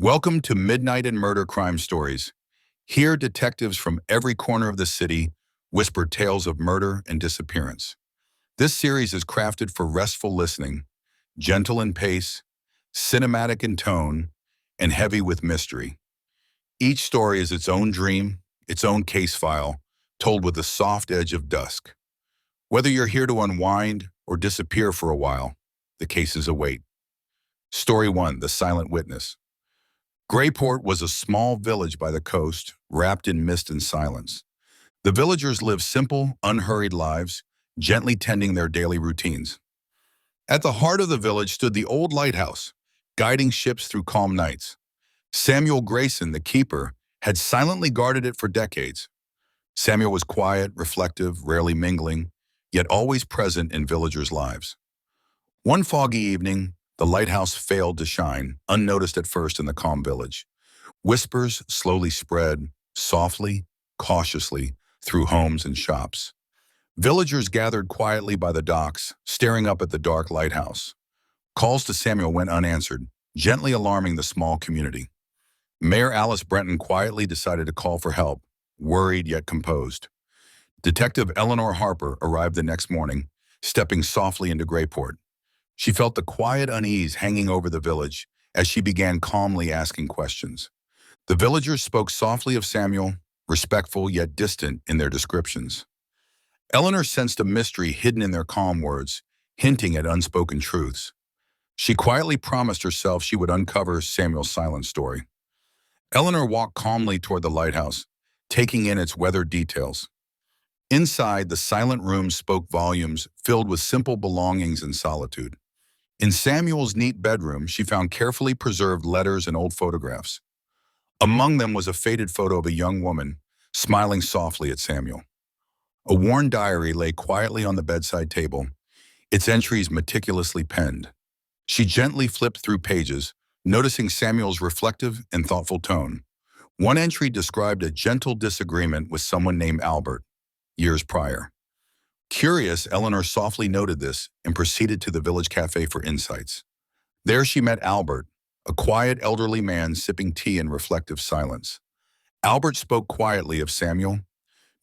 Welcome to Midnight and Murder Crime Stories. Here, detectives from every corner of the city whisper tales of murder and disappearance. This series is crafted for restful listening, gentle in pace, cinematic in tone, and heavy with mystery. Each story is its own dream, its own case file, told with the soft edge of dusk. Whether you're here to unwind or disappear for a while, the cases await. Story 1, The Silent Witness. Grayport was a small village by the coast, wrapped in mist and silence. The villagers lived simple, unhurried lives, gently tending their daily routines. At the heart of the village stood the old lighthouse, guiding ships through calm nights. Samuel Grayson, the keeper, had silently guarded it for decades. Samuel was quiet, reflective, rarely mingling, yet always present in villagers' lives. One foggy evening, the lighthouse failed to shine, unnoticed at first in the calm village. Whispers slowly spread, softly, cautiously, through homes and shops. Villagers gathered quietly by the docks, staring up at the dark lighthouse. Calls to Samuel went unanswered, gently alarming the small community. Mayor Alice Brenton quietly decided to call for help, worried yet composed. Detective Eleanor Harper arrived the next morning, stepping softly into Grayport. She felt the quiet unease hanging over the village as she began calmly asking questions. The villagers spoke softly of Samuel, respectful yet distant in their descriptions. Eleanor sensed a mystery hidden in their calm words, hinting at unspoken truths. She quietly promised herself she would uncover Samuel's silent story. Eleanor walked calmly toward the lighthouse, taking in its weathered details. Inside, the silent room spoke volumes, filled with simple belongings and solitude. In Samuel's neat bedroom, she found carefully preserved letters and old photographs. Among them was a faded photo of a young woman, smiling softly at Samuel. A worn diary lay quietly on the bedside table, its entries meticulously penned. She gently flipped through pages, noticing Samuel's reflective and thoughtful tone. One entry described a gentle disagreement with someone named Albert, years prior. Curious, Eleanor softly noted this and proceeded to the village cafe for insights. There she met Albert, a quiet elderly man sipping tea in reflective silence. Albert spoke quietly of Samuel,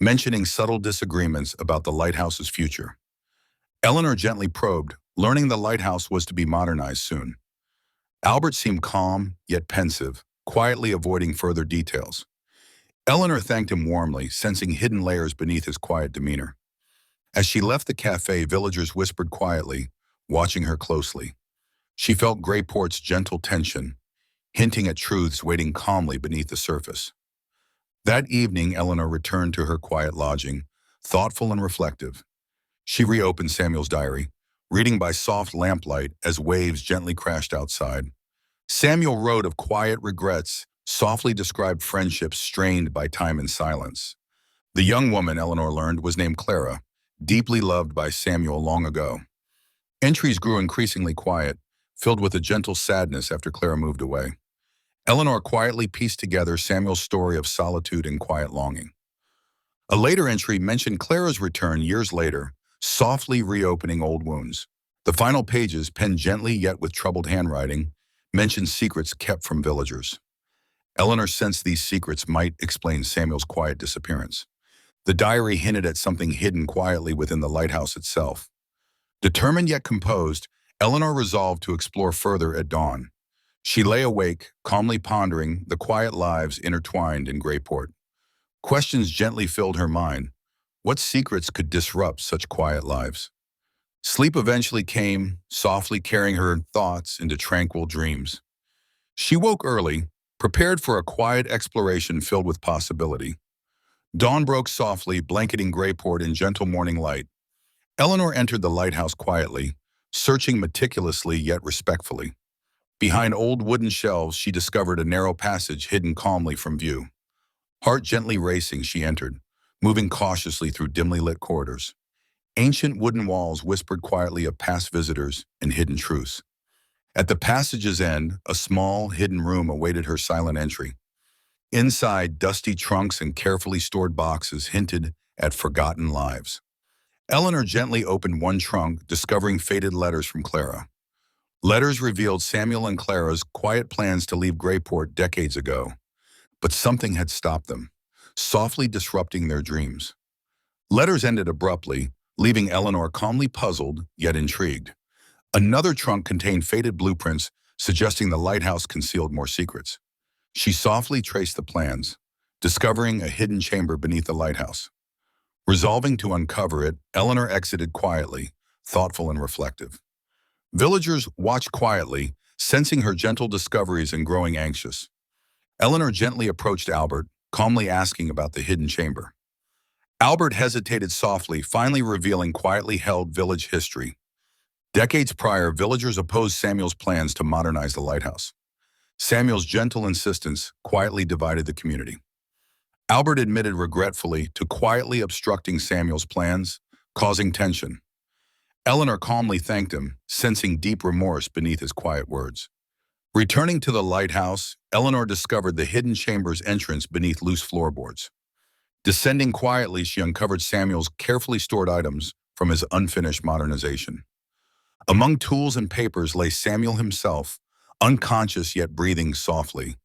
mentioning subtle disagreements about the lighthouse's future. Eleanor gently probed, learning the lighthouse was to be modernized soon. Albert seemed calm, yet pensive, quietly avoiding further details. Eleanor thanked him warmly, sensing hidden layers beneath his quiet demeanor. As she left the cafe, villagers whispered quietly, watching her closely. She felt Grayport's gentle tension, hinting at truths waiting calmly beneath the surface. That evening, Eleanor returned to her quiet lodging, thoughtful and reflective. She reopened Samuel's diary, reading by soft lamplight as waves gently crashed outside. Samuel wrote of quiet regrets, softly described friendships strained by time and silence. The young woman, Eleanor learned, was named Clara, deeply loved by Samuel long ago. Entries grew increasingly quiet, filled with a gentle sadness after Clara moved away. Eleanor quietly pieced together Samuel's story of solitude and quiet longing. A later entry mentioned Clara's return years later, softly reopening old wounds. The final pages, penned gently yet with troubled handwriting, mentioned secrets kept from villagers. Eleanor sensed these secrets might explain Samuel's quiet disappearance. The diary hinted at something hidden quietly within the lighthouse itself. Determined yet composed, Eleanor resolved to explore further at dawn. She lay awake, calmly pondering the quiet lives intertwined in Grayport. Questions gently filled her mind. What secrets could disrupt such quiet lives? Sleep eventually came, softly carrying her thoughts into tranquil dreams. She woke early, prepared for a quiet exploration filled with possibility. Dawn broke softly, blanketing Grayport in gentle morning light. Eleanor entered the lighthouse quietly, searching meticulously yet respectfully. Behind old wooden shelves, she discovered a narrow passage hidden calmly from view. Heart gently racing, she entered, moving cautiously through dimly lit corridors. Ancient wooden walls whispered quietly of past visitors and hidden truths. At the passage's end, a small, hidden room awaited her silent entry. Inside, dusty trunks and carefully stored boxes hinted at forgotten lives. Eleanor gently opened one trunk, discovering faded letters from Clara. Letters revealed Samuel and Clara's quiet plans to leave Greyport decades ago, but something had stopped them, softly disrupting their dreams. Letters ended abruptly, leaving Eleanor calmly puzzled, yet intrigued. Another trunk contained faded blueprints, suggesting the lighthouse concealed more secrets. She softly traced the plans, discovering a hidden chamber beneath the lighthouse. Resolving to uncover it, Eleanor exited quietly, thoughtful and reflective. Villagers watched quietly, sensing her gentle discoveries and growing anxious. Eleanor gently approached Albert, calmly asking about the hidden chamber. Albert hesitated softly, finally revealing quietly held village history. Decades prior, villagers opposed Samuel's plans to modernize the lighthouse. Samuel's gentle insistence quietly divided the community. Albert admitted regretfully to quietly obstructing Samuel's plans, causing tension. Eleanor calmly thanked him, sensing deep remorse beneath his quiet words. Returning to the lighthouse, Eleanor discovered the hidden chamber's entrance beneath loose floorboards. Descending quietly, she uncovered Samuel's carefully stored items from his unfinished modernization. Among tools and papers lay Samuel himself, unconscious yet breathing softly.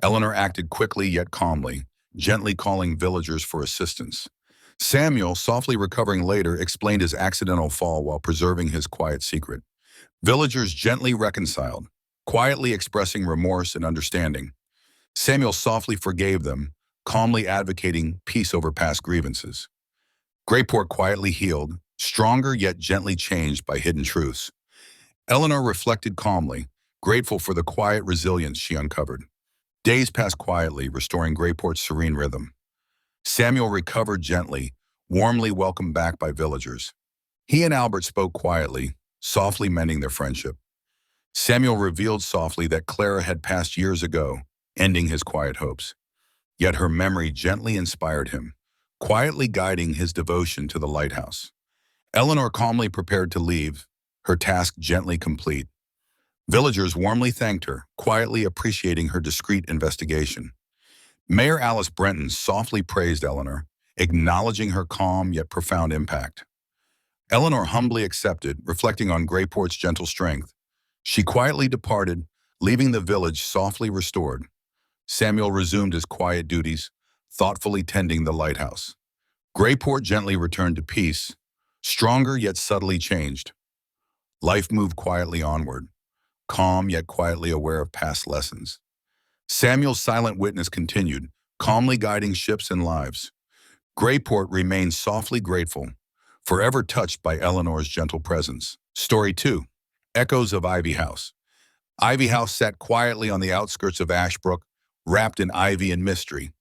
Eleanor acted quickly yet calmly, gently calling villagers for assistance. Samuel, softly recovering later, explained his accidental fall while preserving his quiet secret. Villagers gently reconciled, quietly expressing remorse and understanding. Samuel softly forgave them, calmly advocating peace over past grievances. Greyport quietly healed, stronger yet gently changed by hidden truths. Eleanor reflected calmly, grateful for the quiet resilience she uncovered. Days passed quietly, restoring Greyport's serene rhythm. Samuel recovered gently, warmly welcomed back by villagers. He and Albert spoke quietly, softly mending their friendship. Samuel revealed softly that Clara had passed years ago, ending his quiet hopes. Yet her memory gently inspired him, quietly guiding his devotion to the lighthouse. Eleanor calmly prepared to leave, her task gently complete. Villagers warmly thanked her, quietly appreciating her discreet investigation. Mayor Alice Brenton softly praised Eleanor, acknowledging her calm yet profound impact. Eleanor humbly accepted, reflecting on Greyport's gentle strength. She quietly departed, leaving the village softly restored. Samuel resumed his quiet duties, thoughtfully tending the lighthouse. Greyport gently returned to peace, stronger yet subtly changed. Life moved quietly onward, calm yet quietly aware of past lessons. Samuel's silent witness continued, calmly guiding ships and lives. Greyport remained softly grateful, forever touched by Eleanor's gentle presence. Story 2. Echoes of Ivy House. Ivy House sat quietly on the outskirts of Ashbrook, wrapped in ivy and mystery.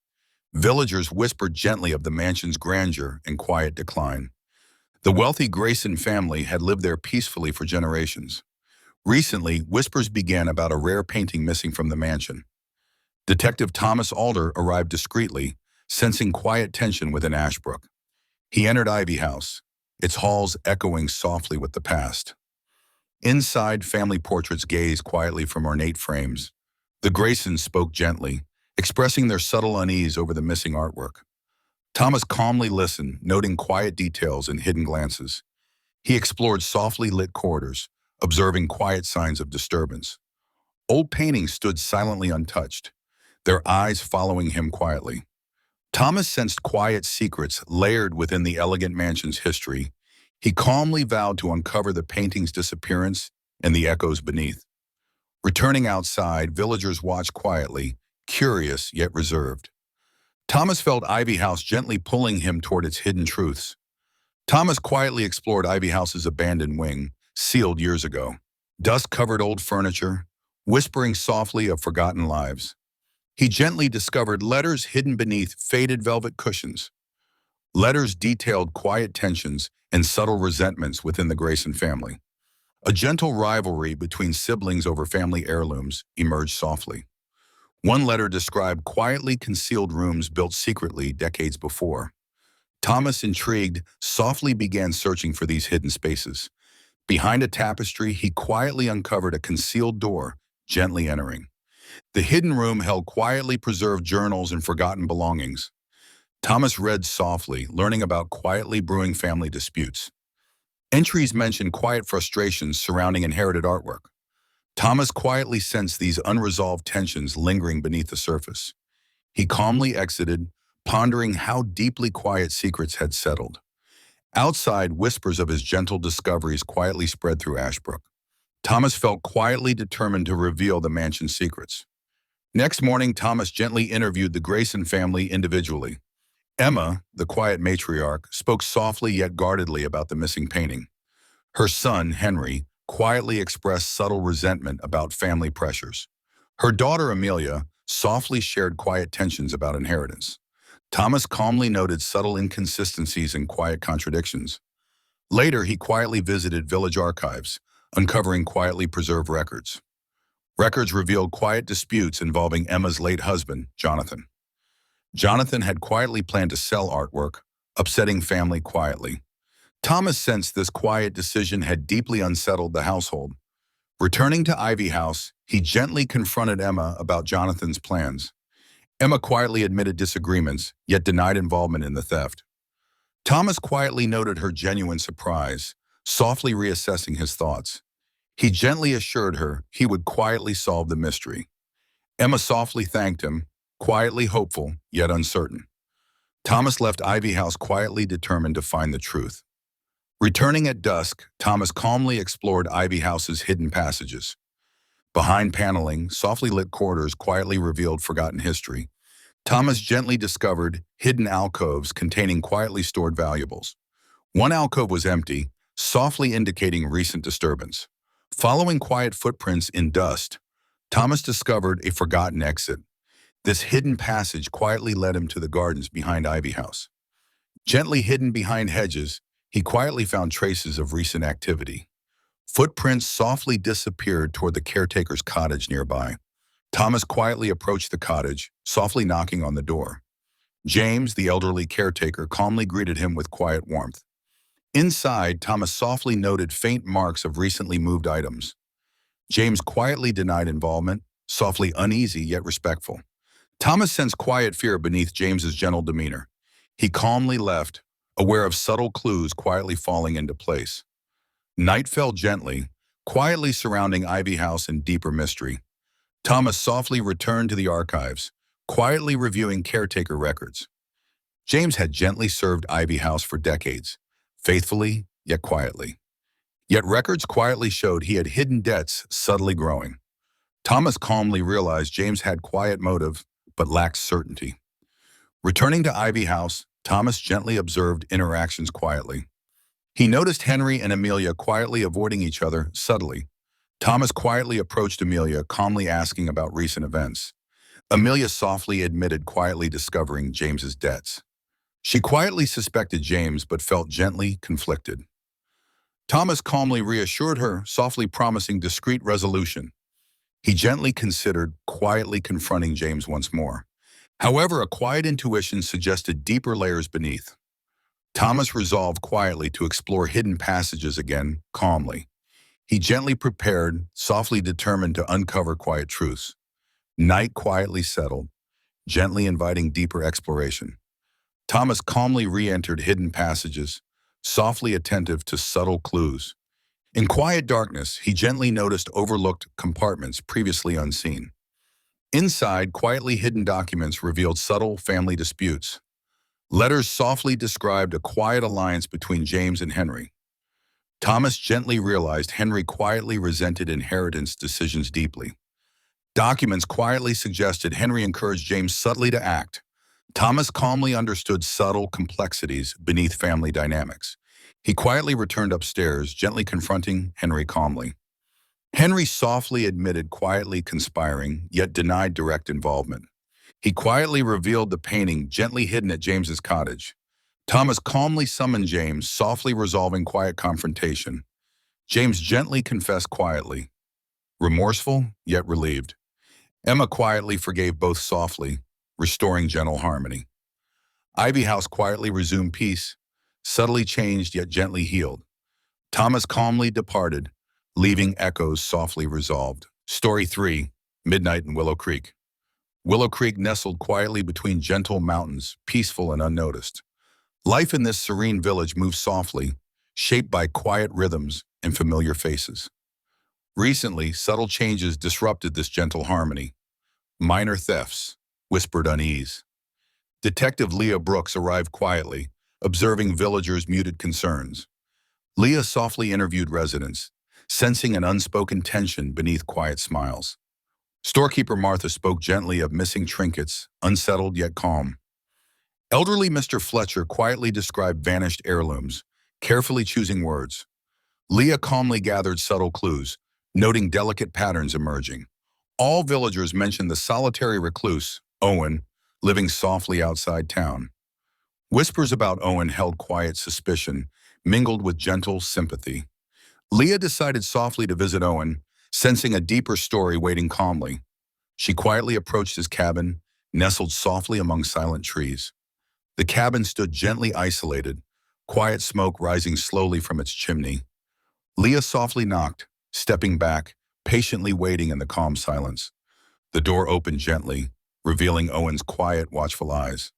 Villagers whispered gently of the mansion's grandeur and quiet decline. The wealthy Grayson family had lived there peacefully for generations. Recently, whispers began about a rare painting missing from the mansion. Detective Thomas Alder arrived discreetly, sensing quiet tension within Ashbrook. He entered Ivy House, its halls echoing softly with the past. Inside, family portraits gazed quietly from ornate frames. The Graysons spoke gently, expressing their subtle unease over the missing artwork. Thomas calmly listened, noting quiet details and hidden glances. He explored softly lit corridors, observing quiet signs of disturbance. Old paintings stood silently untouched, their eyes following him quietly. Thomas sensed quiet secrets layered within the elegant mansion's history. He calmly vowed to uncover the painting's disappearance and the echoes beneath. Returning outside, villagers watched quietly, curious yet reserved. Thomas felt Ivy House gently pulling him toward its hidden truths. Thomas quietly explored Ivy House's abandoned wing, sealed years ago. Dust covered old furniture, whispering softly of forgotten lives. He gently discovered letters hidden beneath faded velvet cushions. Letters detailed quiet tensions and subtle resentments within the Grayson family. A gentle rivalry between siblings over family heirlooms emerged softly. One letter described quietly concealed rooms built secretly decades before. Thomas, intrigued, softly began searching for these hidden spaces. Behind a tapestry, he quietly uncovered a concealed door, gently entering. The hidden room held quietly preserved journals and forgotten belongings. Thomas read softly, learning about quietly brewing family disputes. Entries mentioned quiet frustrations surrounding inherited artwork. Thomas quietly sensed these unresolved tensions lingering beneath the surface. He calmly exited, pondering how deeply quiet secrets had settled. Outside, whispers of his gentle discoveries quietly spread through Ashbrook. Thomas felt quietly determined to reveal the mansion's secrets. Next morning, Thomas gently interviewed the Grayson family individually. Emma, the quiet matriarch, spoke softly yet guardedly about the missing painting. Her son, Henry, quietly expressed subtle resentment about family pressures. Her daughter, Amelia, softly shared quiet tensions about inheritance. Thomas calmly noted subtle inconsistencies and quiet contradictions. Later, he quietly visited village archives, uncovering quietly preserved records. Records revealed quiet disputes involving Emma's late husband, Jonathan. Jonathan had quietly planned to sell artwork, upsetting family quietly. Thomas sensed this quiet decision had deeply unsettled the household. Returning to Ivy House, he gently confronted Emma about Jonathan's plans. Emma quietly admitted disagreements, yet denied involvement in the theft. Thomas quietly noted her genuine surprise, softly reassessing his thoughts. He gently assured her he would quietly solve the mystery. Emma softly thanked him, quietly hopeful, yet uncertain. Thomas left Ivy House quietly determined to find the truth. Returning at dusk, Thomas calmly explored Ivy House's hidden passages. Behind paneling, softly lit corridors quietly revealed forgotten history. Thomas gently discovered hidden alcoves containing quietly stored valuables. One alcove was empty, softly indicating recent disturbance. Following quiet footprints in dust, Thomas discovered a forgotten exit. This hidden passage quietly led him to the gardens behind Ivy House. Gently hidden behind hedges, he quietly found traces of recent activity. Footprints softly disappeared toward the caretaker's cottage nearby. Thomas quietly approached the cottage, softly knocking on the door. James, the elderly caretaker, calmly greeted him with quiet warmth. Inside, Thomas softly noted faint marks of recently moved items. James quietly denied involvement, softly uneasy yet respectful. Thomas sensed quiet fear beneath James's gentle demeanor. He calmly left, aware of subtle clues quietly falling into place. Night fell gently, quietly surrounding Ivy House in deeper mystery. Thomas softly returned to the archives, quietly reviewing caretaker records. James had gently served Ivy House for decades, faithfully yet quietly. Yet records quietly showed he had hidden debts subtly growing. Thomas calmly realized James had quiet motive, but lacked certainty. Returning to Ivy House, Thomas gently observed interactions quietly. He noticed Henry and Amelia quietly avoiding each other subtly. Thomas quietly approached Amelia, calmly asking about recent events. Amelia softly admitted quietly discovering James's debts. She quietly suspected James but felt gently conflicted. Thomas calmly reassured her, softly promising discreet resolution. He gently considered quietly confronting James once more. However, a quiet intuition suggested deeper layers beneath. Thomas resolved quietly to explore hidden passages again, calmly. He gently prepared, softly determined to uncover quiet truths. Night quietly settled, gently inviting deeper exploration. Thomas calmly re-entered hidden passages, softly attentive to subtle clues. In quiet darkness, he gently noticed overlooked compartments previously unseen. Inside, quietly hidden documents revealed subtle family disputes. Letters softly described a quiet alliance between James and Henry. Thomas gently realized Henry quietly resented inheritance decisions deeply. Documents quietly suggested Henry encouraged James subtly to act. Thomas calmly understood subtle complexities beneath family dynamics. He quietly returned upstairs, gently confronting Henry calmly. Henry softly admitted quietly conspiring, yet denied direct involvement. He quietly revealed the painting gently hidden at James's cottage. Thomas calmly summoned James, softly resolving quiet confrontation. James gently confessed quietly, remorseful yet relieved. Emma quietly forgave both softly, restoring gentle harmony. Ivy House quietly resumed peace, subtly changed yet gently healed. Thomas calmly departed, leaving echoes softly resolved. Story 3, Midnight in Willow Creek. Willow Creek nestled quietly between gentle mountains, peaceful and unnoticed. Life in this serene village moved softly, shaped by quiet rhythms and familiar faces. Recently, subtle changes disrupted this gentle harmony. Minor thefts, whispered unease. Detective Leah Brooks arrived quietly, observing villagers' muted concerns. Leah softly interviewed residents, sensing an unspoken tension beneath quiet smiles. Storekeeper Martha spoke gently of missing trinkets, unsettled yet calm. Elderly Mr. Fletcher quietly described vanished heirlooms, carefully choosing words. Leah calmly gathered subtle clues, noting delicate patterns emerging. All villagers mentioned the solitary recluse, Owen, living softly outside town. Whispers about Owen held quiet suspicion, mingled with gentle sympathy. Leah decided softly to visit Owen, sensing a deeper story waiting calmly. She quietly approached his cabin, nestled softly among silent trees. The cabin stood gently isolated, quiet smoke rising slowly from its chimney. Leah softly knocked, stepping back, patiently waiting in the calm silence. The door opened gently, revealing Owen's quiet, watchful eyes.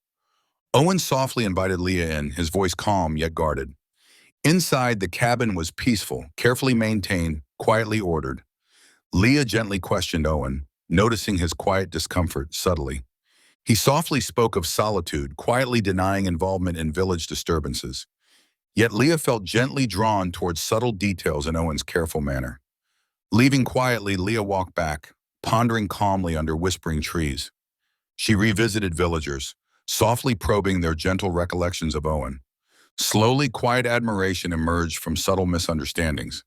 Owen softly invited Leah in, his voice calm yet guarded. Inside, the cabin was peaceful, carefully maintained, quietly ordered. Leah gently questioned Owen, noticing his quiet discomfort subtly. He softly spoke of solitude, quietly denying involvement in village disturbances. Yet Leah felt gently drawn towards subtle details in Owen's careful manner. Leaving quietly, Leah walked back, pondering calmly under whispering trees. She revisited villagers, softly probing their gentle recollections of Owen. Slowly, quiet admiration emerged from subtle misunderstandings.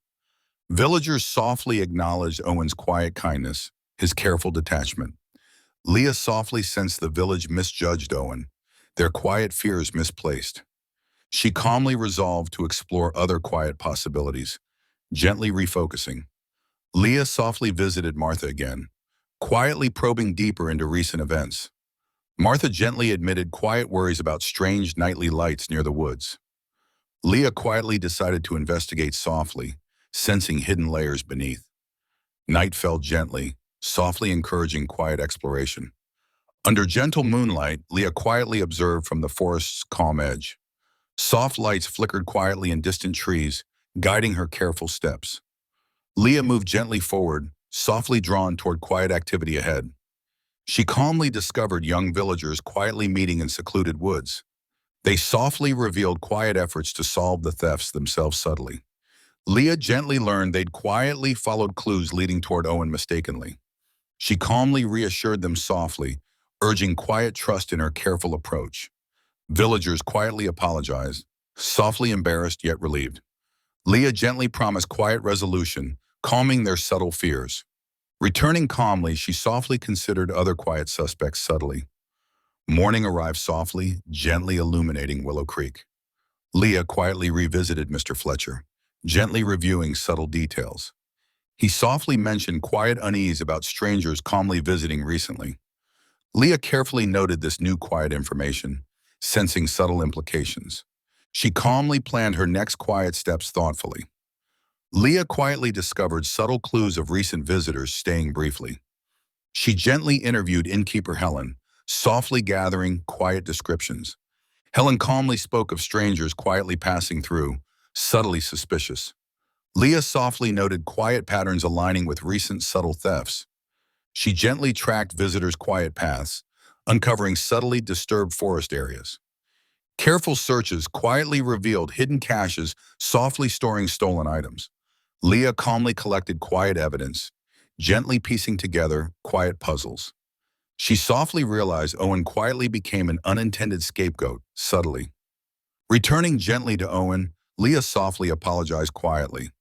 Villagers softly acknowledged Owen's quiet kindness, his careful detachment. Leah softly sensed the village misjudged Owen, their quiet fears misplaced. She calmly resolved to explore other quiet possibilities, gently refocusing. Leah softly visited Martha again, quietly probing deeper into recent events. Martha gently admitted quiet worries about strange nightly lights near the woods. Leah quietly decided to investigate softly, sensing hidden layers beneath. Night fell gently, softly encouraging quiet exploration. Under gentle moonlight, Leah quietly observed from the forest's calm edge. Soft lights flickered quietly in distant trees, guiding her careful steps. Leah moved gently forward, softly drawn toward quiet activity ahead. She calmly discovered young villagers quietly meeting in secluded woods. They softly revealed quiet efforts to solve the thefts themselves subtly. Leah gently learned they'd quietly followed clues leading toward Owen mistakenly. She calmly reassured them softly, urging quiet trust in her careful approach. Villagers quietly apologized, softly embarrassed yet relieved. Leah gently promised quiet resolution, calming their subtle fears. Returning calmly, she softly considered other quiet suspects subtly. Morning arrived softly, gently illuminating Willow Creek. Leah quietly revisited Mr. Fletcher, gently reviewing subtle details. He softly mentioned quiet unease about strangers calmly visiting recently. Leah carefully noted this new quiet information, sensing subtle implications. She calmly planned her next quiet steps thoughtfully. Leah quietly discovered subtle clues of recent visitors staying briefly. She gently interviewed innkeeper Helen, softly gathering quiet descriptions. Helen calmly spoke of strangers quietly passing through, subtly suspicious. Leah softly noted quiet patterns aligning with recent subtle thefts. She gently tracked visitors' quiet paths, uncovering subtly disturbed forest areas. Careful searches quietly revealed hidden caches softly storing stolen items. Leah calmly collected quiet evidence, gently piecing together quiet puzzles. She softly realized Owen quietly became an unintended scapegoat, subtly. Returning gently to Owen, Leah softly apologized quietly.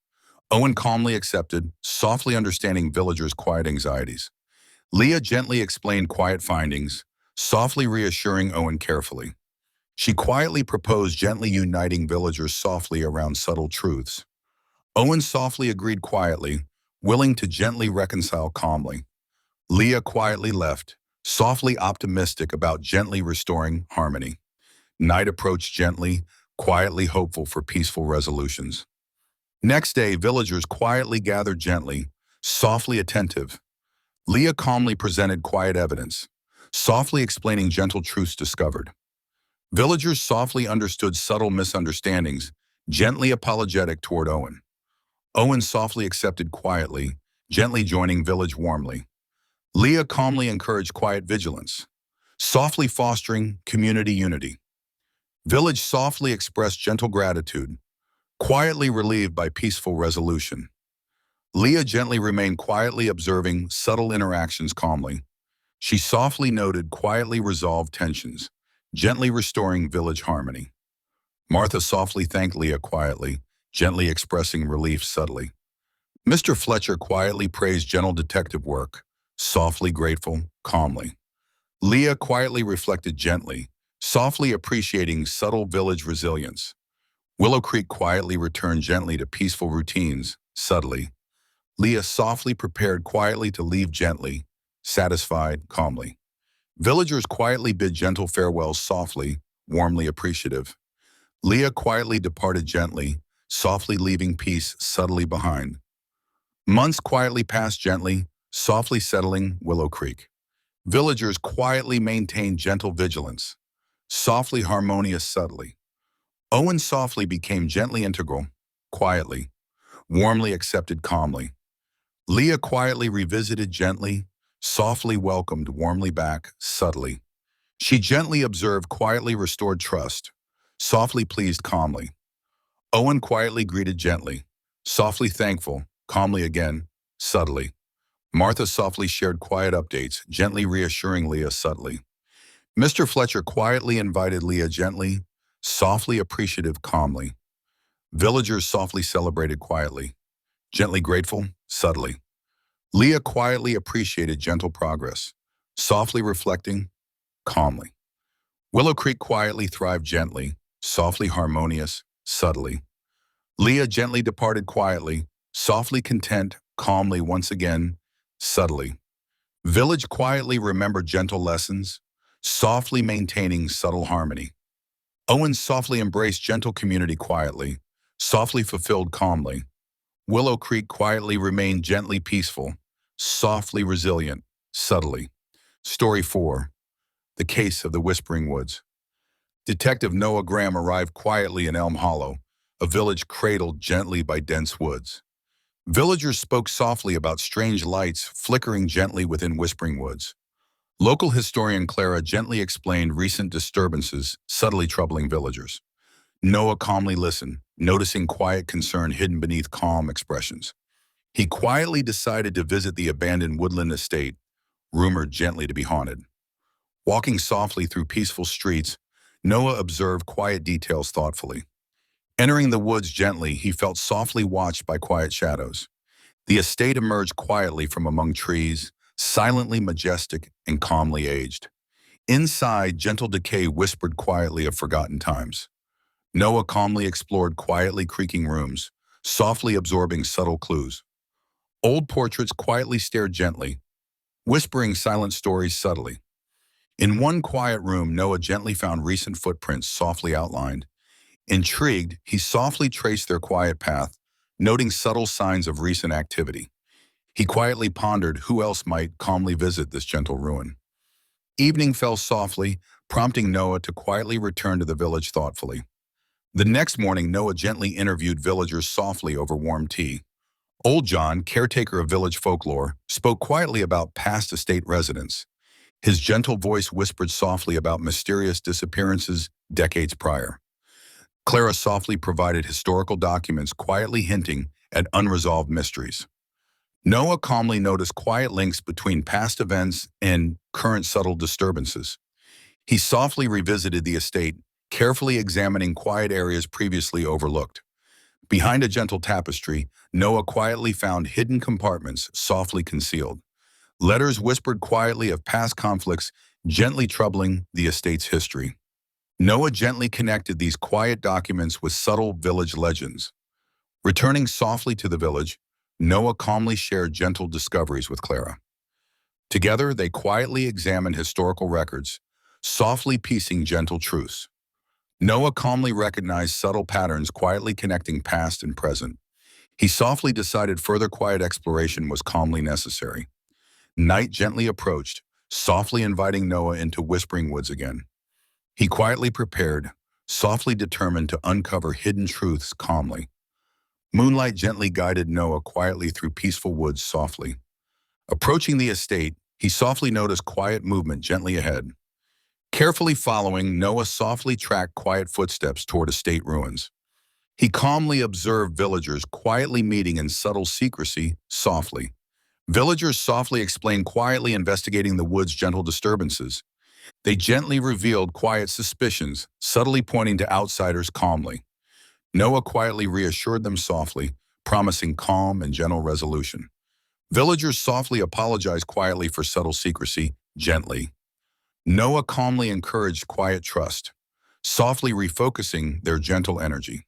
Owen calmly accepted, softly understanding villagers' quiet anxieties. Leah gently explained quiet findings, softly reassuring Owen carefully. She quietly proposed gently uniting villagers softly around subtle truths. Owen softly agreed quietly, willing to gently reconcile calmly. Leah quietly left, softly optimistic about gently restoring harmony. Night approached gently, quietly hopeful for peaceful resolutions. Next day, villagers quietly gathered gently, softly attentive. Leah calmly presented quiet evidence, softly explaining gentle truths discovered. Villagers softly understood subtle misunderstandings, gently apologetic toward Owen. Owen softly accepted quietly, gently joining village warmly. Leah calmly encouraged quiet vigilance, softly fostering community unity. Village softly expressed gentle gratitude, quietly relieved by peaceful resolution. Leah gently remained quietly observing subtle interactions calmly. She softly noted quietly resolved tensions, gently restoring village harmony. Martha softly thanked Leah quietly, gently expressing relief subtly. Mr. Fletcher quietly praised gentle detective work, softly grateful, calmly. Leah quietly reflected gently, softly appreciating subtle village resilience. Willow Creek quietly returned gently to peaceful routines, subtly. Leah softly prepared quietly to leave gently, satisfied, calmly. Villagers quietly bid gentle farewells softly, warmly appreciative. Leah quietly departed gently, softly leaving peace subtly behind. Months quietly passed gently, softly settling Willow Creek. Villagers quietly maintained gentle vigilance, softly harmonious subtly. Owen softly became gently integral, quietly, warmly accepted calmly. Leah quietly revisited gently, softly welcomed warmly back, subtly. She gently observed quietly restored trust, softly pleased calmly. Owen quietly greeted gently, softly thankful, calmly again, subtly. Martha softly shared quiet updates, gently reassuring Leah subtly. Mr. Fletcher quietly invited Leah gently, softly appreciative calmly. Villagers softly celebrated quietly, gently grateful, subtly. Leah quietly appreciated gentle progress, softly reflecting, calmly. Willow Creek quietly thrived gently, softly harmonious, subtly. Leah gently departed quietly, softly content, calmly once again, subtly. Village quietly remembered gentle lessons, softly maintaining subtle harmony. Owen softly embraced gentle community quietly, softly fulfilled calmly. Willow Creek quietly remained gently peaceful, softly resilient, subtly. Story 4. The Case of the Whispering Woods. Detective Noah Graham arrived quietly in Elm Hollow, a village cradled gently by dense woods. Villagers spoke softly about strange lights flickering gently within Whispering Woods. Local historian Clara gently explained recent disturbances subtly troubling villagers. Noah calmly listened, noticing quiet concern hidden beneath calm expressions. He quietly decided to visit the abandoned woodland estate, rumored gently to be haunted. Walking softly through peaceful streets, Noah observed quiet details thoughtfully. Entering the woods gently, he felt softly watched by quiet shadows. The estate emerged quietly from among trees, silently majestic and calmly aged. Inside, gentle decay whispered quietly of forgotten times. Noah calmly explored quietly creaking rooms, softly absorbing subtle clues. Old portraits quietly stared gently, whispering silent stories subtly. In one quiet room, Noah gently found recent footprints softly outlined. Intrigued, he softly traced their quiet path, noting subtle signs of recent activity. He quietly pondered who else might calmly visit this gentle ruin. Evening fell softly, prompting Noah to quietly return to the village thoughtfully. The next morning, Noah gently interviewed villagers softly over warm tea. Old John, caretaker of village folklore, spoke quietly about past estate residents. His gentle voice whispered softly about mysterious disappearances decades prior. Clara softly provided historical documents quietly hinting at unresolved mysteries. Noah calmly noticed quiet links between past events and current subtle disturbances. He softly revisited the estate, carefully examining quiet areas previously overlooked. Behind a gentle tapestry, Noah quietly found hidden compartments softly concealed. Letters whispered quietly of past conflicts, gently troubling the estate's history. Noah gently connected these quiet documents with subtle village legends. Returning softly to the village, Noah calmly shared gentle discoveries with Clara. Together, they quietly examined historical records, softly piecing gentle truths. Noah calmly recognized subtle patterns quietly connecting past and present. He softly decided further quiet exploration was calmly necessary. Night gently approached, softly inviting Noah into Whispering Woods again. He quietly prepared, softly determined to uncover hidden truths calmly. Moonlight gently guided Noah quietly through peaceful woods softly. Approaching the estate, he softly noticed quiet movement gently ahead. Carefully following, Noah softly tracked quiet footsteps toward estate ruins. He calmly observed villagers quietly meeting in subtle secrecy, softly. Villagers softly explained quietly investigating the wood's gentle disturbances. They gently revealed quiet suspicions, subtly pointing to outsiders calmly. Noah quietly reassured them softly, promising calm and gentle resolution. Villagers softly apologized quietly for subtle secrecy, gently. Noah calmly encouraged quiet trust, softly refocusing their gentle energy.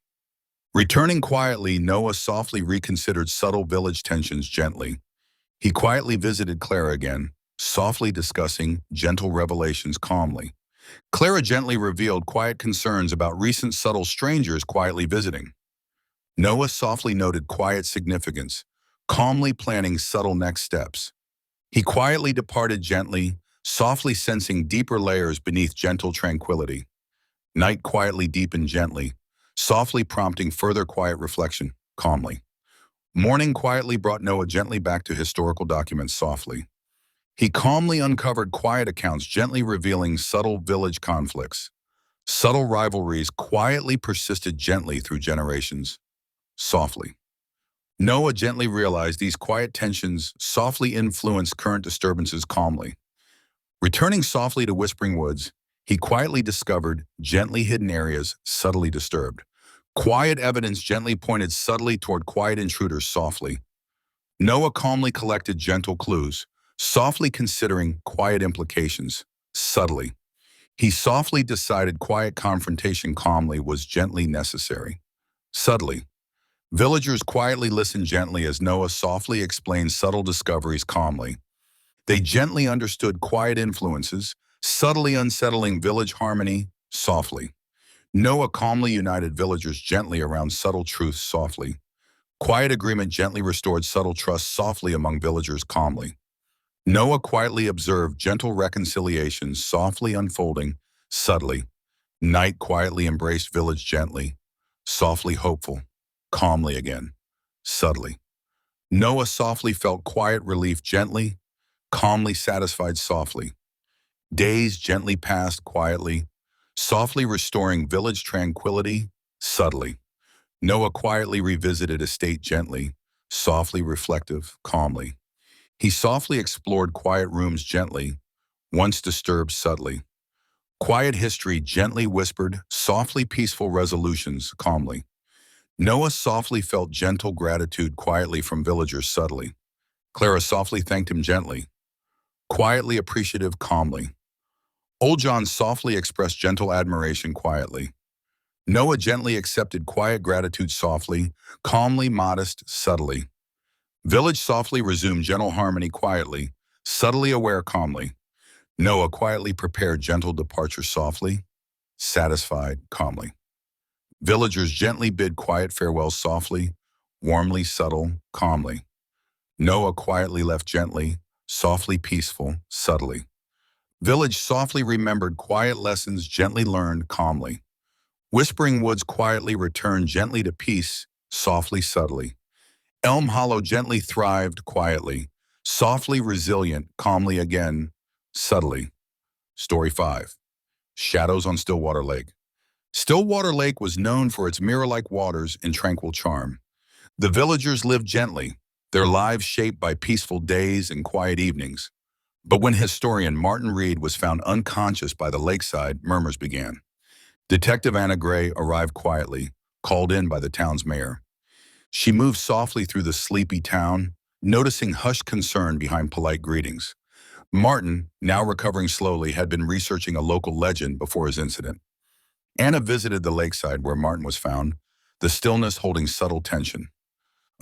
Returning quietly, Noah softly reconsidered subtle village tensions gently. He quietly visited Clara again, softly discussing gentle revelations calmly. Clara gently revealed quiet concerns about recent subtle strangers quietly visiting. Noah softly noted quiet significance, calmly planning subtle next steps. He quietly departed gently, softly sensing deeper layers beneath gentle tranquility. Night quietly deepened gently, softly prompting further quiet reflection, calmly. Morning quietly brought Noah gently back to historical documents softly. He calmly uncovered quiet accounts gently revealing subtle village conflicts. Subtle rivalries quietly persisted gently through generations, softly. Noah gently realized these quiet tensions softly influenced current disturbances calmly. Returning softly to Whispering Woods, he quietly discovered gently hidden areas subtly disturbed. Quiet evidence gently pointed subtly toward quiet intruders softly. Noah calmly collected gentle clues, softly considering quiet implications, subtly. He softly decided quiet confrontation calmly was gently necessary. Subtly. Villagers quietly listened gently as Noah softly explained subtle discoveries calmly. They gently understood quiet influences, subtly unsettling village harmony, softly. Noah calmly united villagers gently around subtle truths softly. Quiet agreement gently restored subtle trust softly among villagers calmly. Noah quietly observed gentle reconciliation softly unfolding, subtly. Night quietly embraced village gently, softly hopeful, calmly again, subtly. Noah softly felt quiet relief gently, calmly satisfied softly. Days gently passed quietly, softly restoring village tranquility, subtly. Noah quietly revisited estate gently, softly reflective, calmly. He softly explored quiet rooms gently, once disturbed subtly. Quiet history gently whispered, softly peaceful resolutions calmly. Noah softly felt gentle gratitude quietly from villagers subtly. Clara softly thanked him gently, quietly appreciative calmly. Old John softly expressed gentle admiration quietly. Noah gently accepted quiet gratitude softly, calmly modest, subtly. Village softly resumed gentle harmony quietly, subtly aware calmly. Noah quietly prepared gentle departure softly, satisfied calmly. Villagers gently bid quiet farewell softly, warmly subtle, calmly. Noah quietly left gently, softly peaceful, subtly. Village softly remembered quiet lessons gently learned calmly. Whispering Woods quietly returned gently to peace, softly subtly. Elm Hollow gently thrived quietly, softly resilient, calmly again, subtly. Story 5. Shadows on Stillwater Lake. Stillwater Lake was known for its mirror-like waters and tranquil charm. The villagers lived gently, their lives shaped by peaceful days and quiet evenings. But when historian Martin Reed was found unconscious by the lakeside, murmurs began. Detective Anna Gray arrived quietly, called in by the town's mayor. She moved softly through the sleepy town, noticing hushed concern behind polite greetings. Martin, now recovering slowly, had been researching a local legend before his incident. Anna visited the lakeside where Martin was found, the stillness holding subtle tension.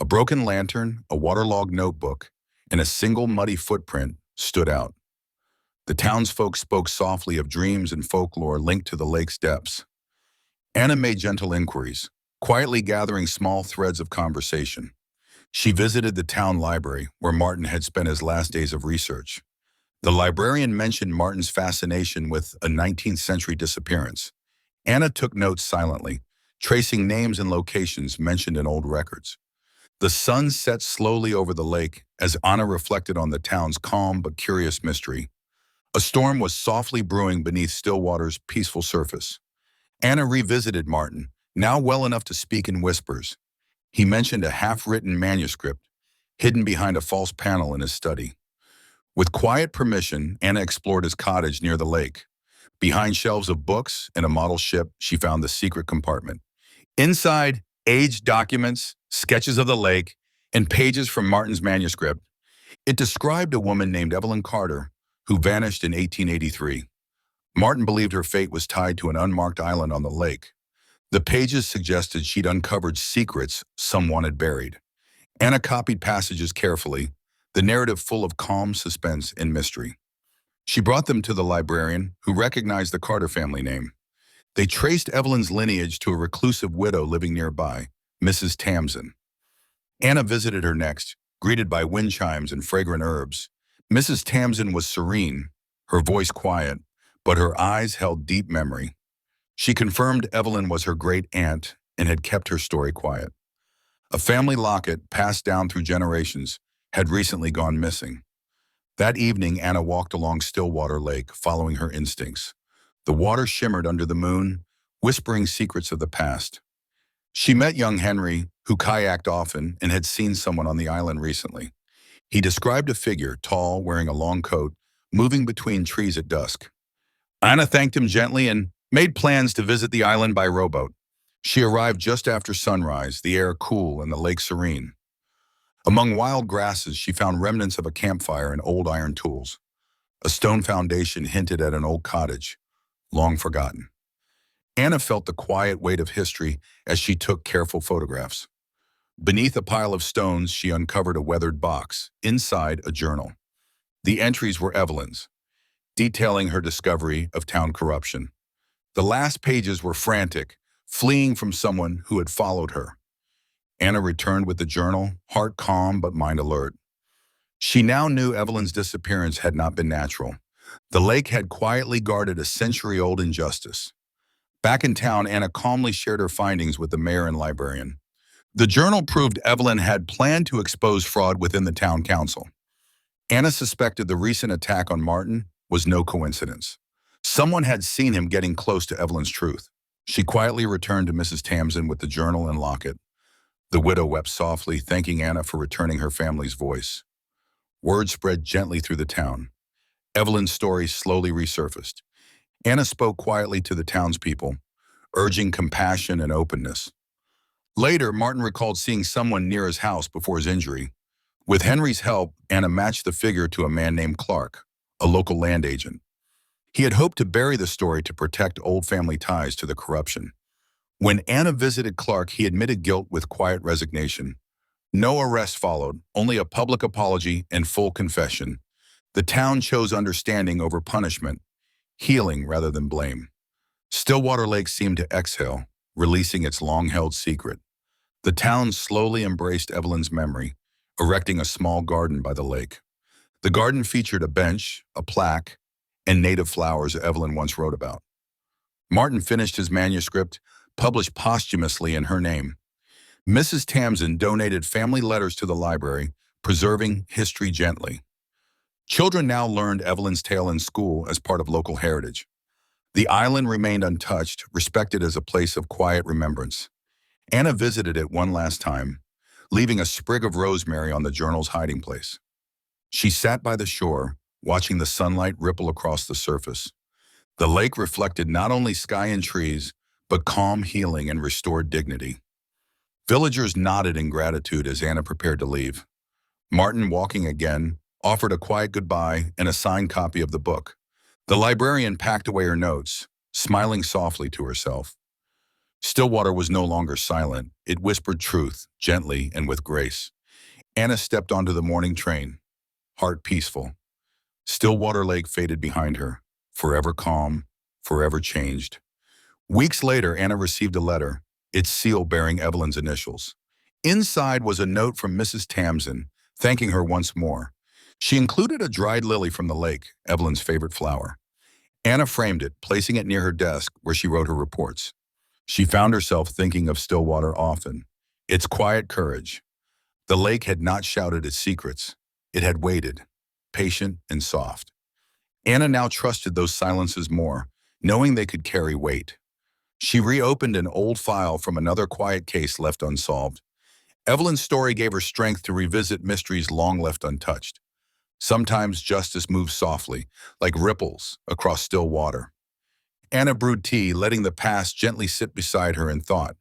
A broken lantern, a waterlogged notebook, and a single muddy footprint stood out. The townsfolk spoke softly of dreams and folklore linked to the lake's depths. Anna made gentle inquiries, quietly gathering small threads of conversation. She visited the town library, where Martin had spent his last days of research. The librarian mentioned Martin's fascination with a 19th century disappearance. Anna took notes silently, tracing names and locations mentioned in old records. The sun set slowly over the lake as Anna reflected on the town's calm but curious mystery. A storm was softly brewing beneath Stillwater's peaceful surface. Anna revisited Martin, now well enough to speak in whispers. He mentioned a half-written manuscript hidden behind a false panel in his study. With quiet permission, Anna explored his cottage near the lake. Behind shelves of books and a model ship, she found the secret compartment. Inside, aged documents, sketches of the lake, and pages from Martin's manuscript. It described a woman named Evelyn Carter, who vanished in 1883. Martin believed her fate was tied to an unmarked island on the lake. The pages suggested she'd uncovered secrets someone had buried. Anna copied passages carefully, the narrative full of calm suspense and mystery. She brought them to the librarian, who recognized the Carter family name. They traced Evelyn's lineage to a reclusive widow living nearby, Mrs. Tamsin. Anna visited her next, greeted by wind chimes and fragrant herbs. Mrs. Tamsin was serene, her voice quiet, but her eyes held deep memory. She confirmed Evelyn was her great-aunt and had kept her story quiet. A family locket, passed down through generations, had recently gone missing. That evening, Anna walked along Stillwater Lake, following her instincts. The water shimmered under the moon, whispering secrets of the past. She met young Henry, who kayaked often and had seen someone on the island recently. He described a figure, tall, wearing a long coat, moving between trees at dusk. Anna thanked him gently and made plans to visit the island by rowboat. She arrived just after sunrise, the air cool and the lake serene. Among wild grasses, she found remnants of a campfire and old iron tools. A stone foundation hinted at an old cottage, long forgotten. Anna felt the quiet weight of history as she took careful photographs. Beneath a pile of stones, she uncovered a weathered box, inside a journal. The entries were Evelyn's, detailing her discovery of town corruption. The last pages were frantic, fleeing from someone who had followed her. Anna returned with the journal, heart calm but mind alert. She now knew Evelyn's disappearance had not been natural. The lake had quietly guarded a century-old injustice. Back in town, Anna calmly shared her findings with the mayor and librarian. The journal proved Evelyn had planned to expose fraud within the town council. Anna suspected the recent attack on Martin was no coincidence. Someone had seen him getting close to Evelyn's truth. She quietly returned to Mrs. Tamsin with the journal and locket. The widow wept softly, thanking Anna for returning her family's voice. Word spread gently through the town. Evelyn's story slowly resurfaced. Anna spoke quietly to the townspeople, urging compassion and openness. Later, Martin recalled seeing someone near his house before his injury. With Henry's help, Anna matched the figure to a man named Clark, a local land agent. He had hoped to bury the story to protect old family ties to the corruption. When Anna visited Clark, he admitted guilt with quiet resignation. No arrest followed, only a public apology and full confession. The town chose understanding over punishment, healing rather than blame. Stillwater Lake seemed to exhale, releasing its long-held secret. The town slowly embraced Evelyn's memory, erecting a small garden by the lake. The garden featured a bench, a plaque, and native flowers Evelyn once wrote about. Martin finished his manuscript, published posthumously in her name. Mrs. Tamsin donated family letters to the library, preserving history gently. Children now learned Evelyn's tale in school as part of local heritage. The island remained untouched, respected as a place of quiet remembrance. Anna visited it one last time, leaving a sprig of rosemary on the journal's hiding place. She sat by the shore, watching the sunlight ripple across the surface. The lake reflected not only sky and trees, but calm healing and restored dignity. Villagers nodded in gratitude as Anna prepared to leave. Martin, walking again, offered a quiet goodbye and a signed copy of the book. The librarian packed away her notes, smiling softly to herself. Stillwater was no longer silent. It whispered truth, gently and with grace. Anna stepped onto the morning train, heart peaceful. Stillwater Lake faded behind her, forever calm, forever changed. Weeks later, Anna received a letter, its seal bearing Evelyn's initials. Inside was a note from Mrs. Tamsin, thanking her once more. She included a dried lily from the lake, Evelyn's favorite flower. Anna framed it, placing it near her desk where she wrote her reports. She found herself thinking of Stillwater often. Its quiet courage. The lake had not shouted its secrets. It had waited, patient and soft. Anna now trusted those silences more, knowing they could carry weight. She reopened an old file from another quiet case left unsolved. Evelyn's story gave her strength to revisit mysteries long left untouched. Sometimes justice moves softly, like ripples across still water. Anna brewed tea, letting the past gently sit beside her in thought.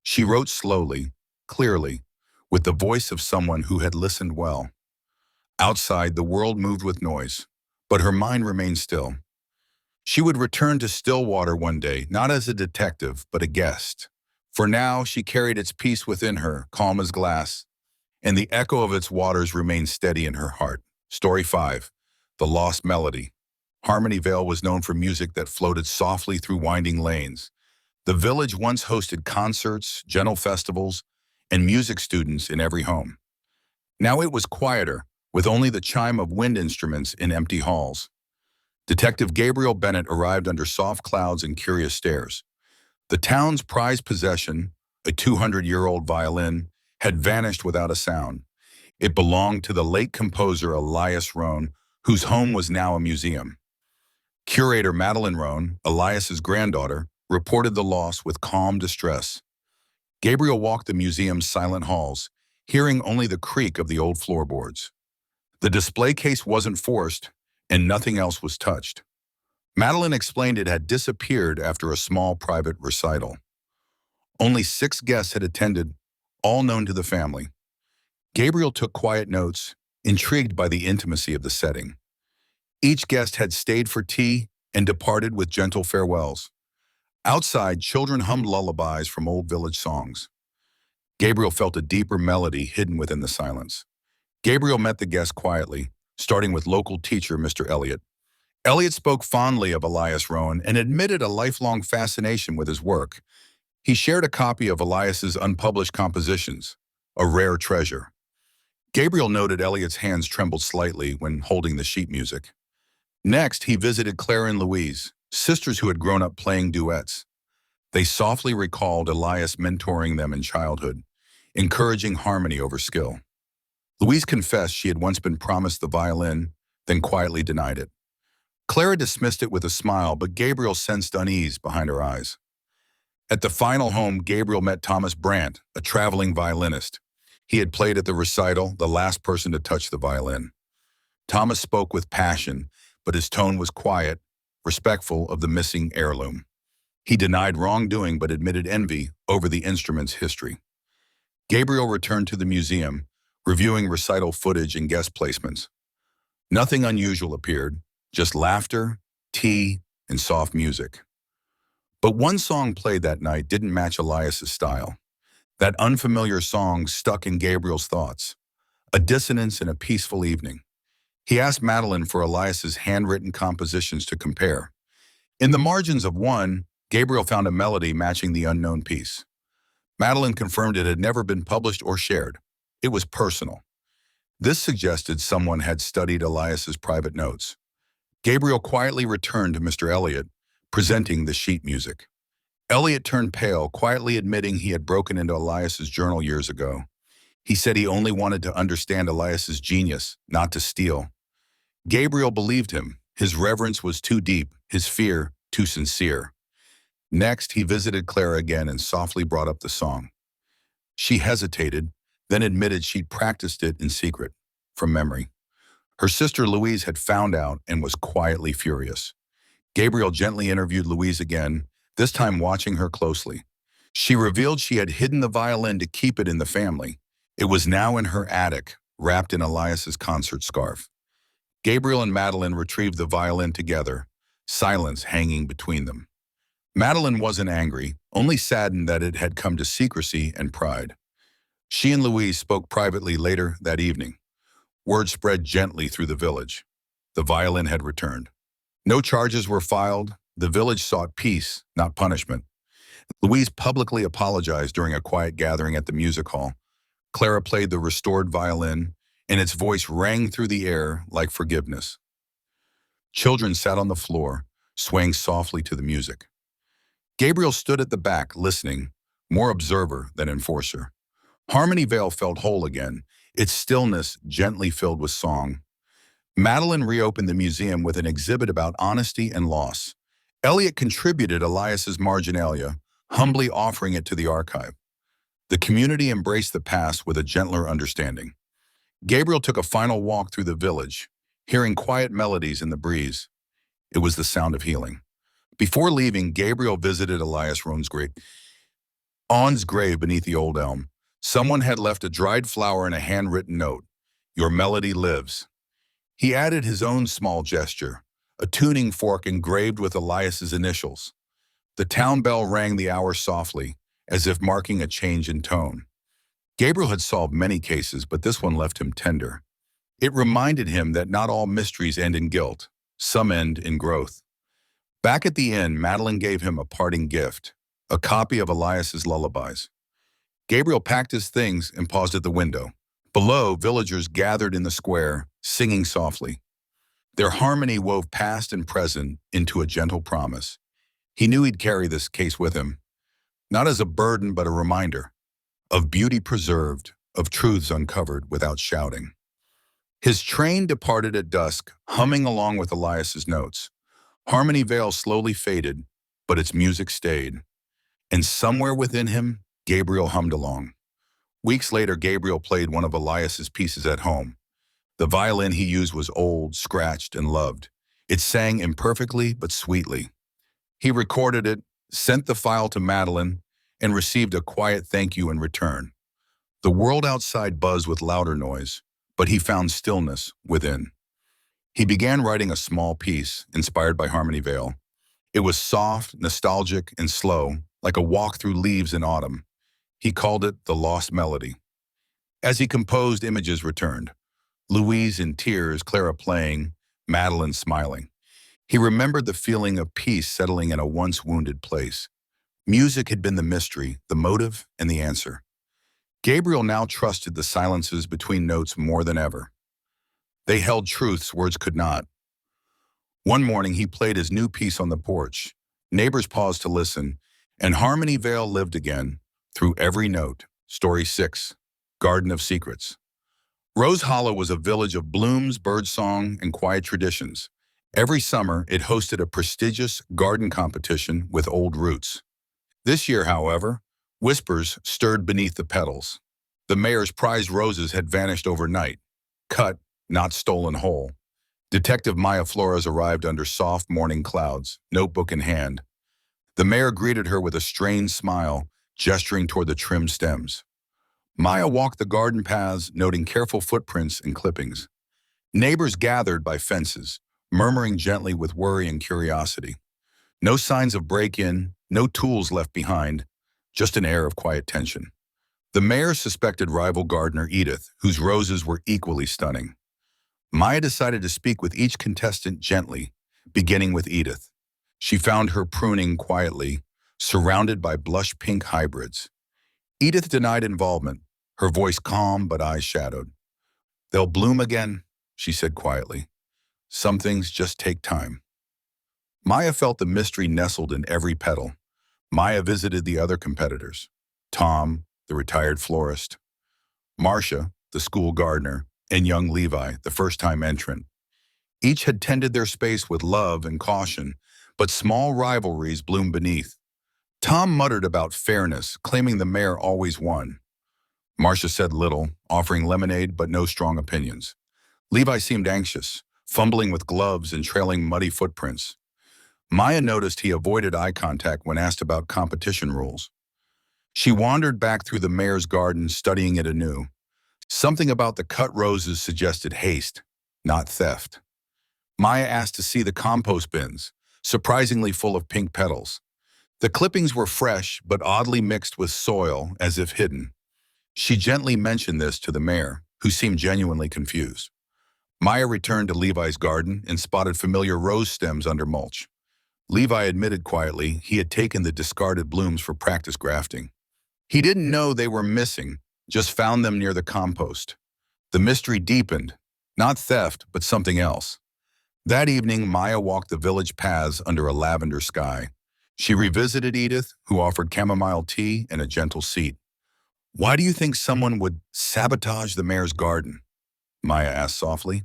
She wrote slowly, clearly, with the voice of someone who had listened well. Outside, the world moved with noise, but her mind remained still. She would return to Stillwater one day, not as a detective, but a guest. For now, she carried its peace within her, calm as glass, and the echo of its waters remained steady in her heart. Story 5. The Lost Melody. Harmonyvale was known for music that floated softly through winding lanes. The village once hosted concerts, gentle festivals, and music students in every home. Now it was quieter, with only the chime of wind instruments in empty halls. Detective Gabriel Bennett arrived under soft clouds and curious stares. The town's prized possession, a 200-year-old violin, had vanished without a sound. It belonged to the late composer Elias Rohn, whose home was now a museum. Curator Madeline Rohn, Elias's granddaughter, reported the loss with calm distress. Gabriel walked the museum's silent halls, hearing only the creak of the old floorboards. The display case wasn't forced, and nothing else was touched. Madeline explained it had disappeared after a small private recital. Only 6 guests had attended, all known to the family. Gabriel took quiet notes, intrigued by the intimacy of the setting. Each guest had stayed for tea and departed with gentle farewells. Outside, children hummed lullabies from old village songs. Gabriel felt a deeper melody hidden within the silence. Gabriel met the guests quietly, starting with local teacher Mr. Elliott. Elliott spoke fondly of Elias Rowan and admitted a lifelong fascination with his work. He shared a copy of Elias's unpublished compositions, a rare treasure. Gabriel noted Elliott's hands trembled slightly when holding the sheet music. Next, he visited Claire and Louise, sisters who had grown up playing duets. They softly recalled Elias mentoring them in childhood, encouraging harmony over skill. Louise confessed she had once been promised the violin, then quietly denied it. Clara dismissed it with a smile, but Gabriel sensed unease behind her eyes. At the final home, Gabriel met Thomas Brandt, a traveling violinist. He had played at the recital, the last person to touch the violin. Thomas spoke with passion, but his tone was quiet, respectful of the missing heirloom. He denied wrongdoing but admitted envy over the instrument's history. Gabriel returned to the museum, reviewing recital footage and guest placements. Nothing unusual appeared, just laughter, tea, and soft music. But one song played that night didn't match Elias's style. That unfamiliar song stuck in Gabriel's thoughts, a dissonance in a peaceful evening. He asked Madeline for Elias's handwritten compositions to compare. In the margins of one, Gabriel found a melody matching the unknown piece. Madeline confirmed it had never been published or shared. It was personal. This suggested someone had studied Elias's private notes. Gabriel quietly returned to Mr. Elliott, presenting the sheet music. Elliott turned pale, quietly admitting he had broken into Elias's journal years ago. He said he only wanted to understand Elias's genius, not to steal. Gabriel believed him. His reverence was too deep, his fear too sincere. Next, he visited Clara again and softly brought up the song. She hesitated, then admitted she'd practiced it in secret, from memory. Her sister Louise had found out and was quietly furious. Gabriel gently interviewed Louise again, this time watching her closely. She revealed she had hidden the violin to keep it in the family. It was now in her attic, wrapped in Elias's concert scarf. Gabriel and Madeline retrieved the violin together, silence hanging between them. Madeline wasn't angry, only saddened that it had come to secrecy and pride. She and Louise spoke privately later that evening. Word spread gently through the village. The violin had returned. No charges were filed. The village sought peace, not punishment. Louise publicly apologized during a quiet gathering at the music hall. Clara played the restored violin, and its voice rang through the air like forgiveness. Children sat on the floor, swaying softly to the music. Gabriel stood at the back, listening, more observer than enforcer. Harmony Vale felt whole again, its stillness gently filled with song. Madeline reopened the museum with an exhibit about honesty and loss. Elliot contributed Elias's marginalia, humbly offering it to the archive. The community embraced the past with a gentler understanding. Gabriel took a final walk through the village, hearing quiet melodies in the breeze. It was the sound of healing. Before leaving, Gabriel visited Elias Rohn's grave. On's grave beneath the old elm. Someone had left a dried flower and a handwritten note. Your melody lives. He added his own small gesture, a tuning fork engraved with Elias's initials. The town bell rang the hour softly, as if marking a change in tone. Gabriel had solved many cases, but this one left him tender. It reminded him that not all mysteries end in guilt. Some end in growth. Back at the inn, Madeline gave him a parting gift, a copy of Elias's lullabies. Gabriel packed his things and paused at the window. Below, villagers gathered in the square, singing softly. Their harmony wove past and present into a gentle promise. He knew he'd carry this case with him, not as a burden but a reminder of beauty preserved, of truths uncovered without shouting. His train departed at dusk, humming along with Elias's notes. Harmony Vale slowly faded, but its music stayed. And somewhere within him, Gabriel hummed along. Weeks later, Gabriel played one of Elias's pieces at home. The violin he used was old, scratched, and loved. It sang imperfectly but sweetly. He recorded it, sent the file to Madeline, and received a quiet thank you in return. The world outside buzzed with louder noise, but he found stillness within. He began writing a small piece inspired by Harmony Vale. It was soft, nostalgic, and slow, like a walk through leaves in autumn. He called it The Lost Melody. As he composed, images returned. Louise in tears, Clara playing, Madeline smiling. He remembered the feeling of peace settling in a once wounded place. Music had been the mystery, the motive, and the answer. Gabriel now trusted the silences between notes more than ever. They held truths words could not. One morning, he played his new piece on the porch. Neighbors paused to listen, and Harmony Vale lived again, through every note. Story 6, Garden of Secrets. Rose Hollow was a village of blooms, birdsong, and quiet traditions. Every summer, it hosted a prestigious garden competition with old roots. This year, however, whispers stirred beneath the petals. The mayor's prized roses had vanished overnight, cut, not stolen whole. Detective Maya Flores arrived under soft morning clouds, notebook in hand. The mayor greeted her with a strained smile, gesturing toward the trimmed stems. Maya walked the garden paths, noting careful footprints and clippings. Neighbors gathered by fences, murmuring gently with worry and curiosity. No signs of break-in, no tools left behind, just an air of quiet tension. The mayor suspected rival gardener Edith, whose roses were equally stunning. Maya decided to speak with each contestant gently, beginning with Edith. She found her pruning quietly, surrounded by blush pink hybrids. Edith denied involvement, her voice calm but eyes shadowed. They'll bloom again, she said quietly. Some things just take time. Maya felt the mystery nestled in every petal. Maya visited the other competitors. Tom, the retired florist. Marcia, the school gardener, and young Levi, the first-time entrant. Each had tended their space with love and caution, but small rivalries bloomed beneath. Tom muttered about fairness, claiming the mayor always won. Marcia said little, offering lemonade but no strong opinions. Levi seemed anxious, fumbling with gloves and trailing muddy footprints. Maya noticed he avoided eye contact when asked about competition rules. She wandered back through the mayor's garden, studying it anew. Something about the cut roses suggested haste, not theft. Maya asked to see the compost bins, surprisingly full of pink petals. The clippings were fresh, but oddly mixed with soil, as if hidden. She gently mentioned this to the mayor, who seemed genuinely confused. Maya returned to Levi's garden and spotted familiar rose stems under mulch. Levi admitted quietly he had taken the discarded blooms for practice grafting. He didn't know they were missing, just found them near the compost. The mystery deepened, not theft, but something else. That evening, Maya walked the village paths under a lavender sky. She revisited Edith, who offered chamomile tea and a gentle seat. "Why do you think someone would sabotage the mayor's garden?" Maya asked softly.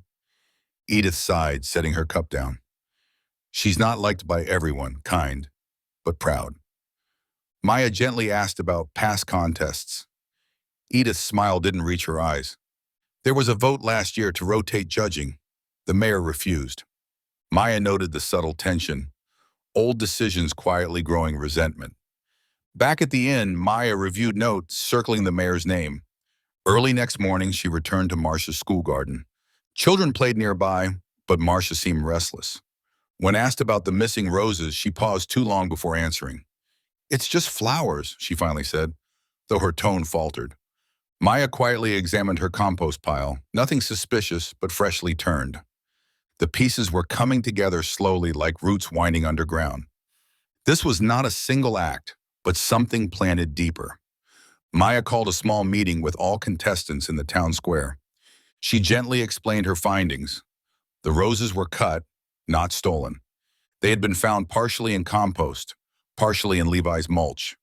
Edith sighed, setting her cup down. "She's not liked by everyone, kind, but proud." Maya gently asked about past contests. Edith's smile didn't reach her eyes. "There was a vote last year to rotate judging. The mayor refused." Maya noted the subtle tension, old decisions quietly growing resentment. Back at the inn, Maya reviewed notes circling the mayor's name. Early next morning, she returned to Marcia's school garden. Children played nearby, but Marcia seemed restless. When asked about the missing roses, she paused too long before answering. "It's just flowers," she finally said, though her tone faltered. Maya quietly examined her compost pile, nothing suspicious but freshly turned. The pieces were coming together slowly like roots winding underground. This was not a single act, but something planted deeper. Maya called a small meeting with all contestants in the town square. She gently explained her findings. The roses were cut, not stolen. They had been found partially in compost, partially in Levi's mulch.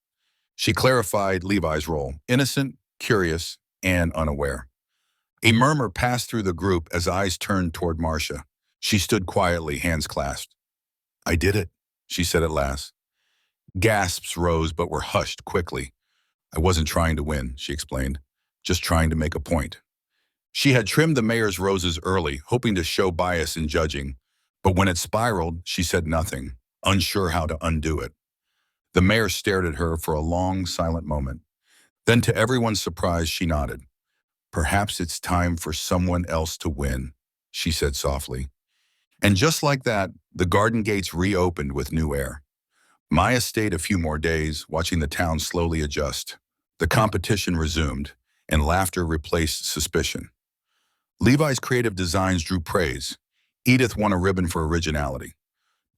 She clarified Levi's role: innocent, curious, and unaware. A murmur passed through the group as eyes turned toward Marcia. She stood quietly, hands clasped. "I did it," she said at last. Gasps rose but were hushed quickly. "I wasn't trying to win," she explained, "just trying to make a point." She had trimmed the mayor's roses early, hoping to show bias in judging, but when it spiraled, she said nothing, unsure how to undo it. The mayor stared at her for a long, silent moment. Then, to everyone's surprise, she nodded. "Perhaps it's time for someone else to win," she said softly. And just like that, the garden gates reopened with new air. Maya stayed a few more days, watching the town slowly adjust. The competition resumed, and laughter replaced suspicion. Levi's creative designs drew praise. Edith won a ribbon for originality.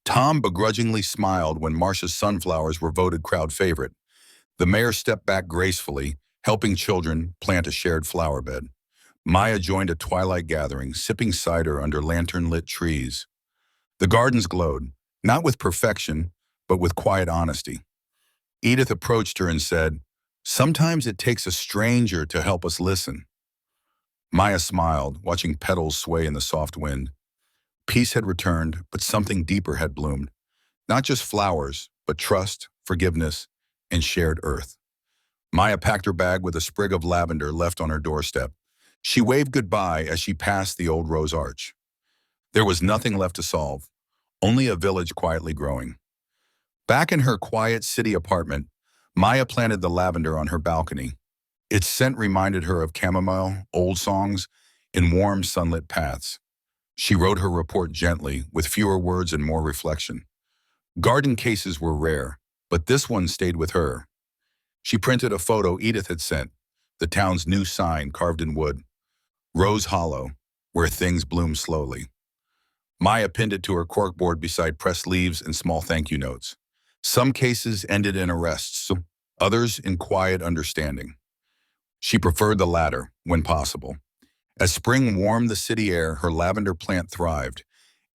Tom begrudgingly smiled when Marcia's sunflowers were voted crowd favorite. The mayor stepped back gracefully, helping children plant a shared flower bed. Maya joined a twilight gathering, sipping cider under lantern-lit trees. The gardens glowed, not with perfection, but with quiet honesty. Edith approached her and said, "Sometimes it takes a stranger to help us listen." Maya smiled, watching petals sway in the soft wind. Peace had returned, but something deeper had bloomed. Not just flowers, but trust, forgiveness, and shared earth. Maya packed her bag with a sprig of lavender left on her doorstep. She waved goodbye as she passed the old rose arch. There was nothing left to solve, only a village quietly growing. Back in her quiet city apartment, Maya planted the lavender on her balcony. Its scent reminded her of chamomile, old songs, and warm sunlit paths. She wrote her report gently, with fewer words and more reflection. Garden cases were rare, but this one stayed with her. She printed a photo Edith had sent, the town's new sign carved in wood. Rose Hollow, where things bloom slowly. Maya pinned it to her corkboard beside pressed leaves and small thank you notes. Some cases ended in arrests, others in quiet understanding. She preferred the latter, when possible. As spring warmed the city air, her lavender plant thrived.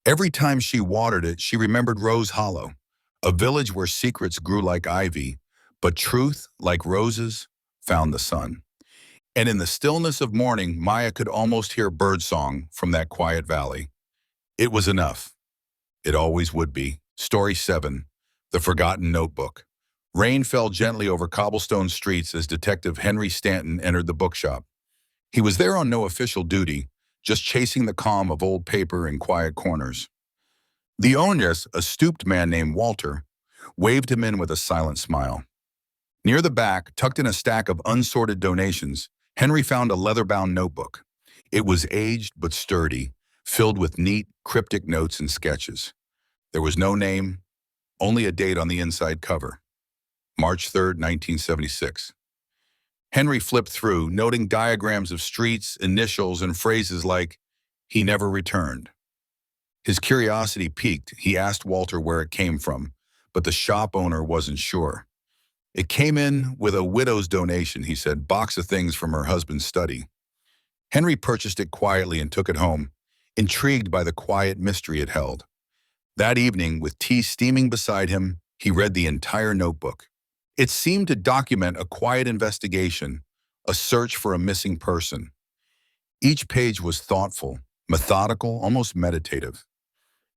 Every time she watered it, she remembered Rose Hollow, a village where secrets grew like ivy, but truth, like roses, found the sun. And in the stillness of morning, Maya could almost hear birdsong from that quiet valley. It was enough. It always would be. Story 7, The Forgotten Notebook. Rain fell gently over cobblestone streets as Detective Henry Stanton entered the bookshop. He was there on no official duty, just chasing the calm of old paper in quiet corners. The owner, a stooped man named Walter, waved him in with a silent smile. Near the back, tucked in a stack of unsorted donations, Henry found a leather-bound notebook. It was aged but sturdy, filled with neat, cryptic notes and sketches. There was no name, only a date on the inside cover. March 3rd, 1976. Henry flipped through, noting diagrams of streets, initials, and phrases like, "He never returned." His curiosity piqued. He asked Walter where it came from, but the shop owner wasn't sure. "It came in with a widow's donation," he said, "box of things from her husband's study." Henry purchased it quietly and took it home, intrigued by the quiet mystery it held. That evening, with tea steaming beside him, He read the entire notebook. It seemed to document a quiet investigation, a search for a missing person. Each page was thoughtful, methodical, almost meditative.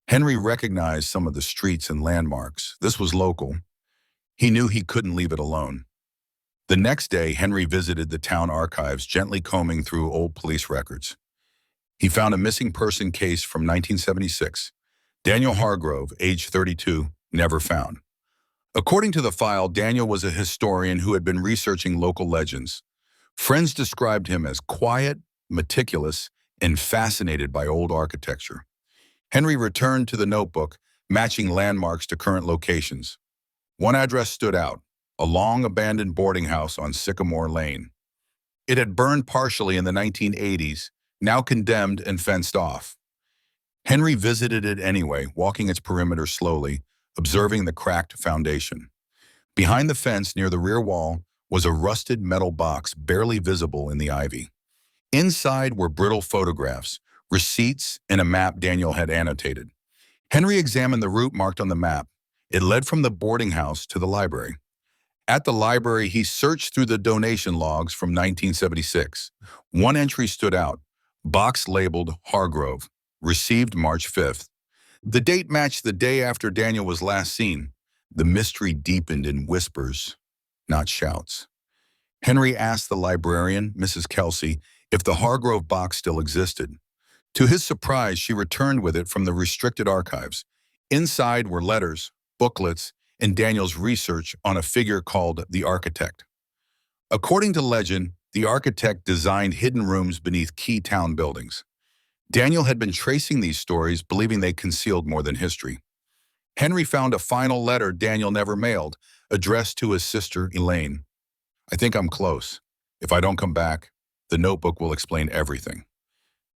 Henry recognized some of the streets and landmarks. This was local. He knew he couldn't leave it alone. The next day, Henry visited the town archives, gently combing through old police records. He found a missing person case from 1976. Daniel Hargrove, age 32, never found. According to the file, Daniel was a historian who had been researching local legends. Friends described him as quiet, meticulous, and fascinated by old architecture. Henry returned to the notebook, matching landmarks to current locations. One address stood out, a long abandoned boarding house on Sycamore Lane. It had burned partially in the 1980s, now condemned and fenced off. Henry visited it anyway, walking its perimeter slowly, observing the cracked foundation. Behind the fence near the rear wall was a rusted metal box barely visible in the ivy. Inside were brittle photographs, receipts, and a map Daniel had annotated. Henry examined the route marked on the map. It led from the boarding house to the library. At the library, he searched through the donation logs from 1976. One entry stood out, box labeled Hargrove, received March 5th. The date matched the day after Daniel was last seen. The mystery deepened in whispers, not shouts. Henry asked the librarian, Mrs. Kelsey, if the Hargrove box still existed. To his surprise, she returned with it from the restricted archives. Inside were letters, booklets, and Daniel's research on a figure called the Architect. According to legend, the architect designed hidden rooms beneath key town buildings. Daniel had been tracing these stories, believing they concealed more than history. Henry found a final letter Daniel never mailed, addressed to his sister, Elaine. I think I'm close. If I don't come back, the notebook will explain everything.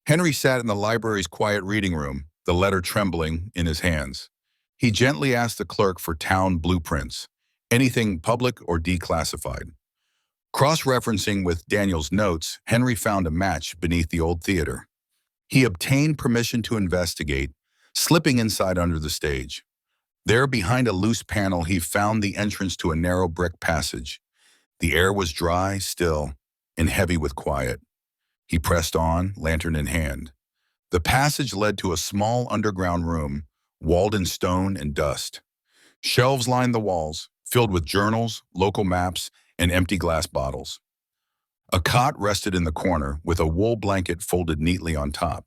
Henry sat in the library's quiet reading room, the letter trembling in his hands. He gently asked the clerk for town blueprints, anything public or declassified. Cross-referencing with Daniel's notes, Henry found a match beneath the old theater. He obtained permission to investigate, slipping inside under the stage. There, behind a loose panel, he found the entrance to a narrow brick passage. The air was dry, still, and heavy with quiet. He pressed on, lantern in hand. The passage led to a small underground room, walled in stone and dust. Shelves lined the walls, filled with journals, local maps, and empty glass bottles. A cot rested in the corner, with a wool blanket folded neatly on top.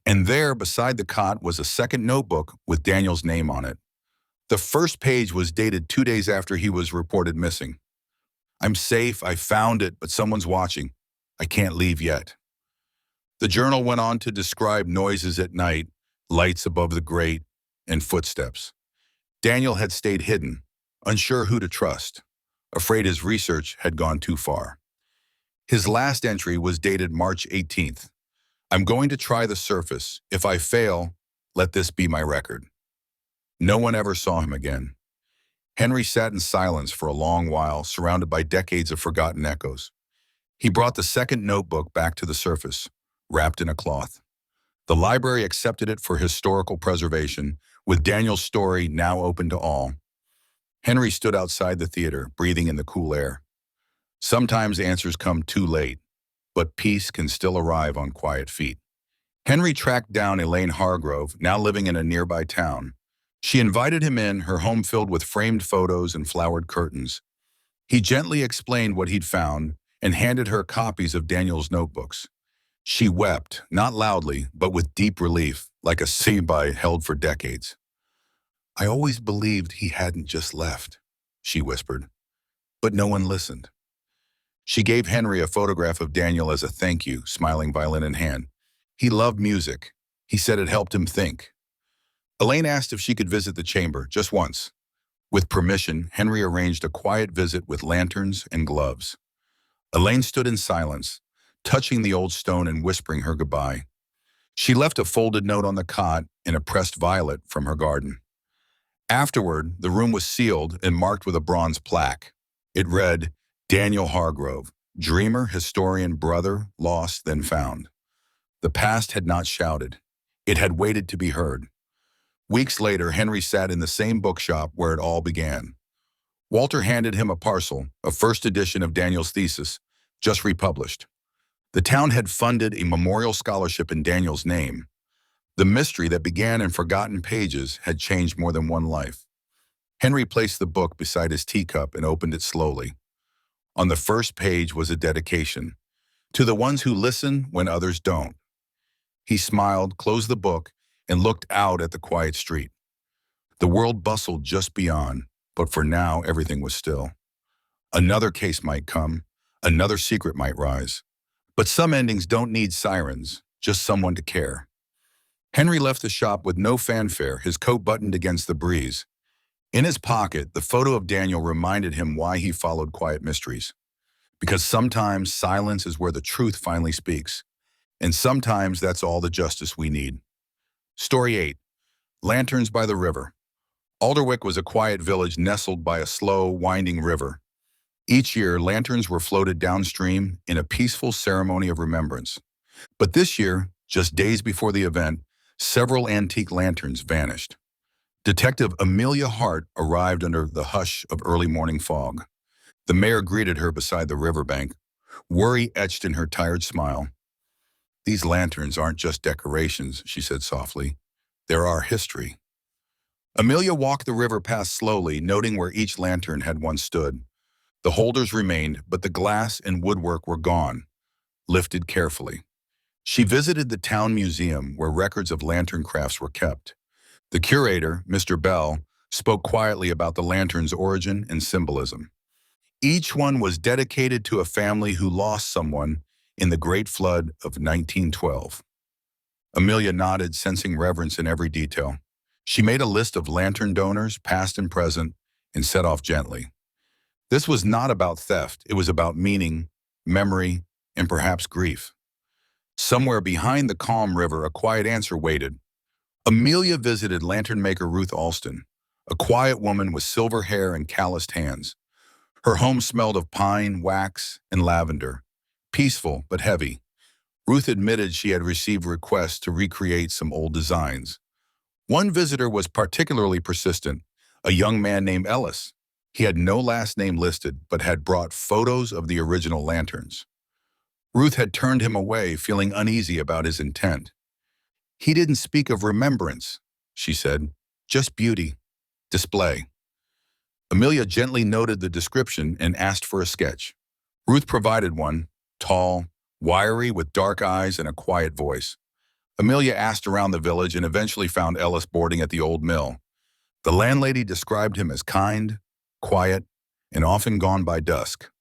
And there, beside the cot, was a second notebook with Daniel's name on it. The first page was dated 2 days after he was reported missing. I'm safe, I found it, but someone's watching. I can't leave yet. The journal went on to describe noises at night, lights above the grate, and footsteps. Daniel had stayed hidden, unsure who to trust, afraid his research had gone too far. His last entry was dated March 18th. I'm going to try the surface. If I fail, let this be my record. No one ever saw him again. Henry sat in silence for a long while, surrounded by decades of forgotten echoes. He brought the second notebook back to the surface, wrapped in a cloth. The library accepted it for historical preservation, with Daniel's story now open to all. Henry stood outside the theater, breathing in the cool air. Sometimes answers come too late, but peace can still arrive on quiet feet. Henry tracked down Elaine Hargrove, now living in a nearby town. She invited him in, her home filled with framed photos and flowered curtains. He gently explained what he'd found and handed her copies of Daniel's notebooks. She wept, not loudly, but with deep relief, like a sea-by held for decades. I always believed he hadn't just left, she whispered, but no one listened. She gave Henry a photograph of Daniel as a thank you, smiling violin in hand. He loved music. He said it helped him think. Elaine asked if she could visit the chamber, just once. With permission, Henry arranged a quiet visit with lanterns and gloves. Elaine stood in silence, touching the old stone and whispering her goodbye. She left a folded note on the cot and a pressed violet from her garden. Afterward, the room was sealed and marked with a bronze plaque. It read, Daniel Hargrove, dreamer, historian, brother, lost, then found. The past had not shouted. It had waited to be heard. Weeks later, Henry sat in the same bookshop where it all began. Walter handed him a parcel, a first edition of Daniel's thesis, just republished. The town had funded a memorial scholarship in Daniel's name. The mystery that began in forgotten pages had changed more than one life. Henry placed the book beside his teacup and opened it slowly. On the first page was a dedication, to the ones who listen when others don't. He smiled, closed the book, and looked out at the quiet street. The world bustled just beyond, but for now everything was still. Another case might come, another secret might rise. But some endings don't need sirens, just someone to care. Henry left the shop with no fanfare, his coat buttoned against the breeze. In his pocket, the photo of Daniel reminded him why he followed quiet mysteries. Because sometimes silence is where the truth finally speaks. And sometimes that's all the justice we need. Story 8. Lanterns by the River. Alderwick was a quiet village nestled by a slow, winding river. Each year, lanterns were floated downstream in a peaceful ceremony of remembrance. But this year, just days before the event, several antique lanterns vanished. Detective Amelia Hart arrived under the hush of early morning fog. The mayor greeted her beside the riverbank, worry etched in her tired smile. "These lanterns aren't just decorations," she said softly. "They're our history." Amelia walked the river path slowly, noting where each lantern had once stood. The holders remained, but the glass and woodwork were gone, lifted carefully. She visited the town museum where records of lantern crafts were kept. The curator, Mr. Bell, spoke quietly about the lantern's origin and symbolism. Each one was dedicated to a family who lost someone in the Great Flood of 1912. Amelia nodded, sensing reverence in every detail. She made a list of lantern donors, past and present, and set off gently. This was not about theft. It was about meaning, memory, and perhaps grief. Somewhere behind the calm river, a quiet answer waited. Amelia visited lantern maker Ruth Alston, a quiet woman with silver hair and calloused hands. Her home smelled of pine, wax, and lavender, peaceful but heavy. Ruth admitted she had received requests to recreate some old designs. One visitor was particularly persistent, a young man named Ellis. He had no last name listed, but had brought photos of the original lanterns. Ruth had turned him away, feeling uneasy about his intent. "He didn't speak of remembrance," she said, "just beauty, display." Amelia gently noted the description and asked for a sketch. Ruth provided one, tall, wiry, with dark eyes and a quiet voice. Amelia asked around the village and eventually found Ellis boarding at the old mill. The landlady described him as kind, quiet, and often gone by dusk.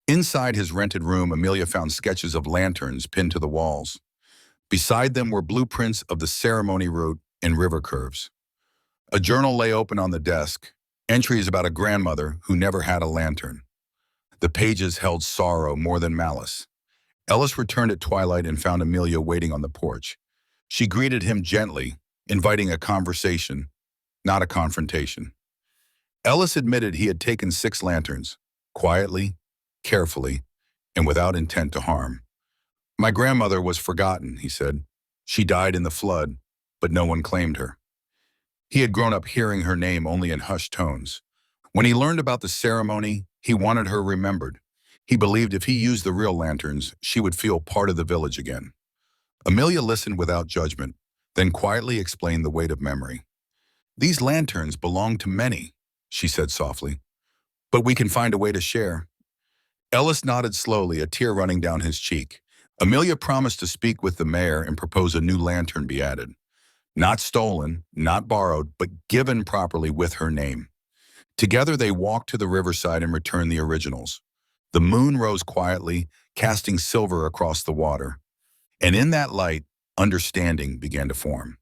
Inside his rented room, Amelia found sketches of lanterns pinned to the walls. Beside them were blueprints of the ceremony route and river curves. A journal lay open on the desk, entries about a grandmother who never had a lantern. The pages held sorrow more than malice. Ellis returned at twilight and found Amelia waiting on the porch. She greeted him gently, inviting a conversation, not a confrontation. Ellis admitted he had taken 6 lanterns, quietly, carefully, and without intent to harm. "My grandmother was forgotten," he said. "She died in the flood, but no one claimed her." He had grown up hearing her name only in hushed tones. When he learned about the ceremony, he wanted her remembered. He believed if he used the real lanterns, she would feel part of the village again. Amelia listened without judgment, then quietly explained the weight of memory. "These lanterns belong to many," she said softly, "but we can find a way to share." Ellis nodded slowly, a tear running down his cheek. Amelia promised to speak with the mayor and propose a new lantern be added. Not stolen, not borrowed, but given properly with her name. Together they walked to the riverside and returned the originals. The moon rose quietly, casting silver across the water. And in that light, understanding began to form.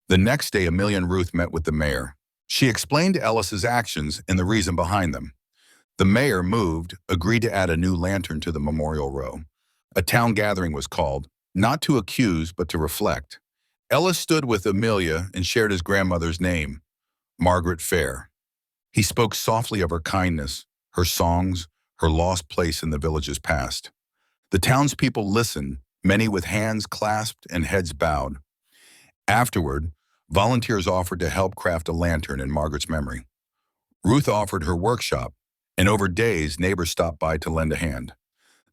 The next day, Amelia and Ruth met with the mayor. She explained Ellis's actions and the reason behind them. The mayor, moved, agreed to add a new lantern to the memorial row. A town gathering was called, not to accuse, but to reflect. Ellis stood with Amelia and shared his grandmother's name, Margaret Fair. He spoke softly of her kindness, her songs, her lost place in the village's past. The townspeople listened, many with hands clasped and heads bowed. Afterward, Volunteers offered to help craft a lantern in Margaret's memory. Ruth offered her workshop, and over days, neighbors stopped by to lend a hand.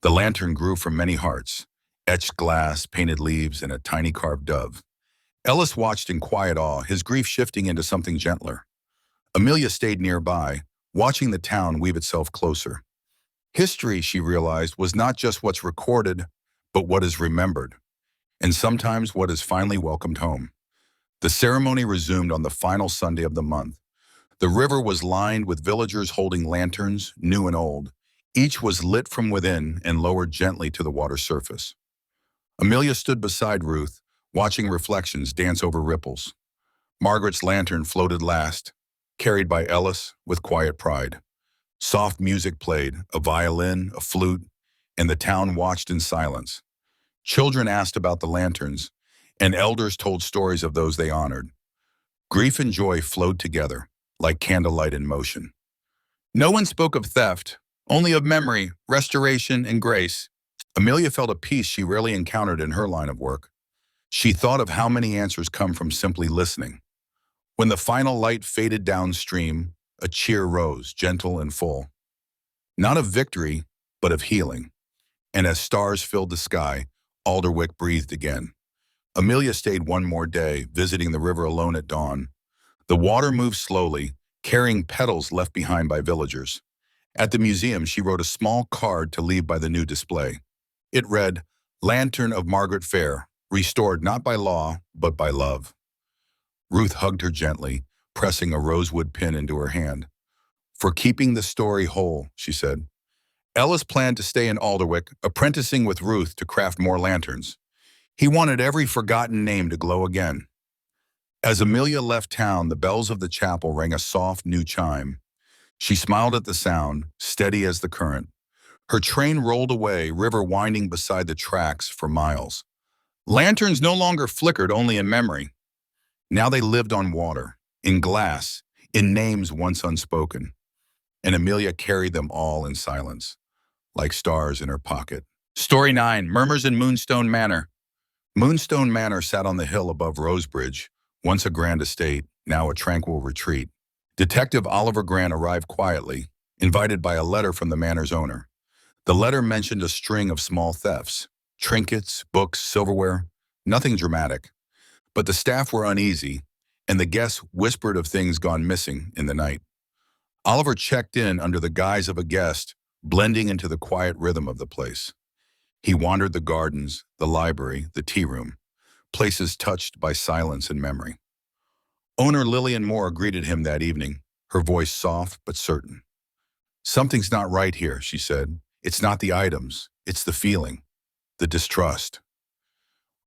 The lantern grew from many hearts, etched glass, painted leaves, and a tiny carved dove. Ellis watched in quiet awe, his grief shifting into something gentler. Amelia stayed nearby, watching the town weave itself closer. History, she realized, was not just what's recorded, but what is remembered, and sometimes what is finally welcomed home. The ceremony resumed on the final Sunday of the month. The river was lined with villagers holding lanterns, new and old. Each was lit from within and lowered gently to the water's surface. Amelia stood beside Ruth, watching reflections dance over ripples. Margaret's lantern floated last, carried by Ellis with quiet pride. Soft music played, a violin, a flute, and the town watched in silence. Children asked about the lanterns, and elders told stories of those they honored. Grief and joy flowed together, like candlelight in motion. No one spoke of theft, only of memory, restoration, and grace. Amelia felt a peace she rarely encountered in her line of work. She thought of how many answers come from simply listening. When the final light faded downstream, a cheer rose, gentle and full. Not of victory, but of healing. And as stars filled the sky, Alderwick breathed again. Amelia stayed one more day, visiting the river alone at dawn. The water moved slowly, carrying petals left behind by villagers. At the museum, she wrote a small card to leave by the new display. It read, "Lantern of Margaret Fair, restored not by law, but by love." Ruth hugged her gently, pressing a rosewood pin into her hand. "For keeping the story whole," she said. Ellis planned to stay in Alderwick, apprenticing with Ruth to craft more lanterns. He wanted every forgotten name to glow again. As Amelia left town, the bells of the chapel rang a soft new chime. She smiled at the sound, steady as the current. Her train rolled away, river winding beside the tracks for miles. Lanterns no longer flickered only in memory. Now they lived on water, in glass, in names once unspoken. And Amelia carried them all in silence, like stars in her pocket. Story 9, Murmurs in Moonstone Manor. Moonstone Manor sat on the hill above Rosebridge, once a grand estate, now a tranquil retreat. Detective Oliver Grant arrived quietly, invited by a letter from the manor's owner. The letter mentioned a string of small thefts, trinkets, books, silverware, nothing dramatic. But the staff were uneasy, and the guests whispered of things gone missing in the night. Oliver checked in under the guise of a guest, blending into the quiet rhythm of the place. He wandered the gardens, the library, the tea room, places touched by silence and memory. Owner Lillian Moore greeted him that evening, her voice soft but certain. "Something's not right here," she said. "It's not the items, it's the feeling, the distrust."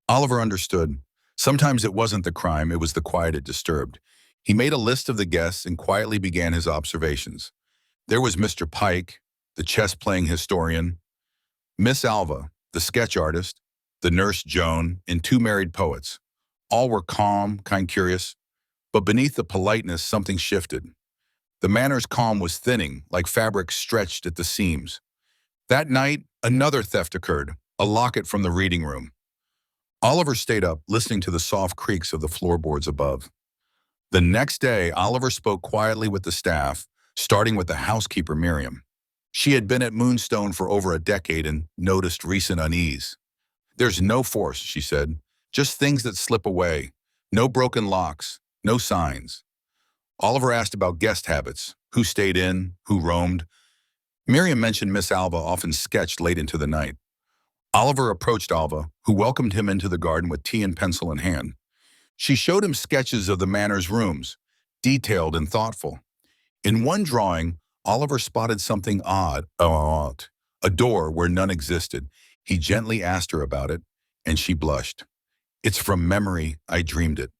Oliver understood. Sometimes it wasn't the crime, it was the quiet it disturbed. He made a list of the guests and quietly began his observations. There was Mr. Pike, the chess-playing historian, Miss Alva, the sketch artist, the nurse Joan, and two married poets. All were calm, curious, but beneath the politeness, something shifted. The manor's calm was thinning, like fabric stretched at the seams. That night, another theft occurred, a locket from the reading room. Oliver stayed up, listening to the soft creaks of the floorboards above. The next day, Oliver spoke quietly with the staff, starting with the housekeeper, Miriam. She had been at Moonstone for over a decade and noticed recent unease. "There's no force," she said, "just things that slip away. No broken locks, no signs." Oliver asked about guest habits, who stayed in, who roamed. Miriam mentioned Miss Alva often sketched late into the night. Oliver approached Alva, who welcomed him into the garden with tea and pencil in hand. She showed him sketches of the manor's rooms, detailed and thoughtful. In one drawing, Oliver spotted something odd, a door where none existed. He gently asked her about it, and she blushed. "It's from memory, I dreamed it."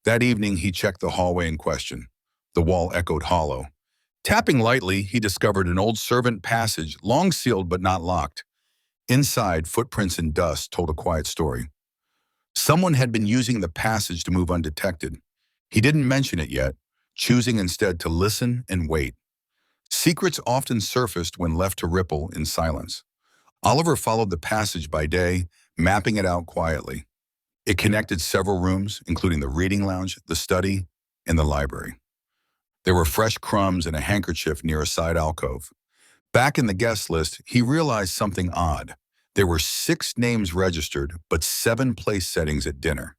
That evening, he checked the hallway in question. The wall echoed hollow. Tapping lightly, he discovered an old servant passage, long sealed but not locked. Inside, footprints and dust told a quiet story. Someone had been using the passage to move undetected. He didn't mention it yet, choosing instead to listen and wait. Secrets often surfaced when left to ripple in silence. Oliver followed the passage by day, mapping it out quietly. It connected several rooms, including the reading lounge, the study, and the library. There were fresh crumbs and a handkerchief near a side alcove. Back in the guest list, he realized something odd. There were 6 names registered, but 7 place settings at dinner.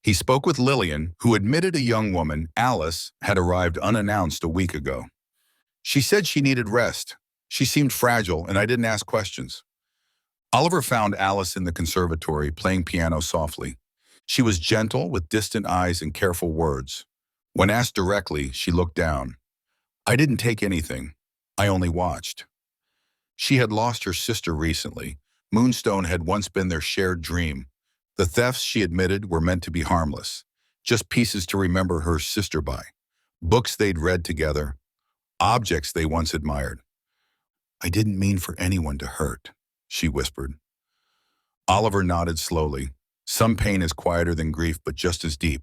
He spoke with Lillian, who admitted a young woman, Alice, had arrived unannounced a week ago. She said she needed rest. She seemed fragile, and I didn't ask questions. Oliver found Alice in the conservatory playing piano softly. She was gentle, with distant eyes and careful words. When asked directly, she looked down. I didn't take anything. I only watched. She had lost her sister recently. Moonstone had once been their shared dream. The thefts, she admitted, were meant to be harmless. Just pieces to remember her sister by. Books they'd read together. Objects they once admired. I didn't mean for anyone to hurt, she whispered. Oliver nodded slowly. Some pain is quieter than grief, but just as deep.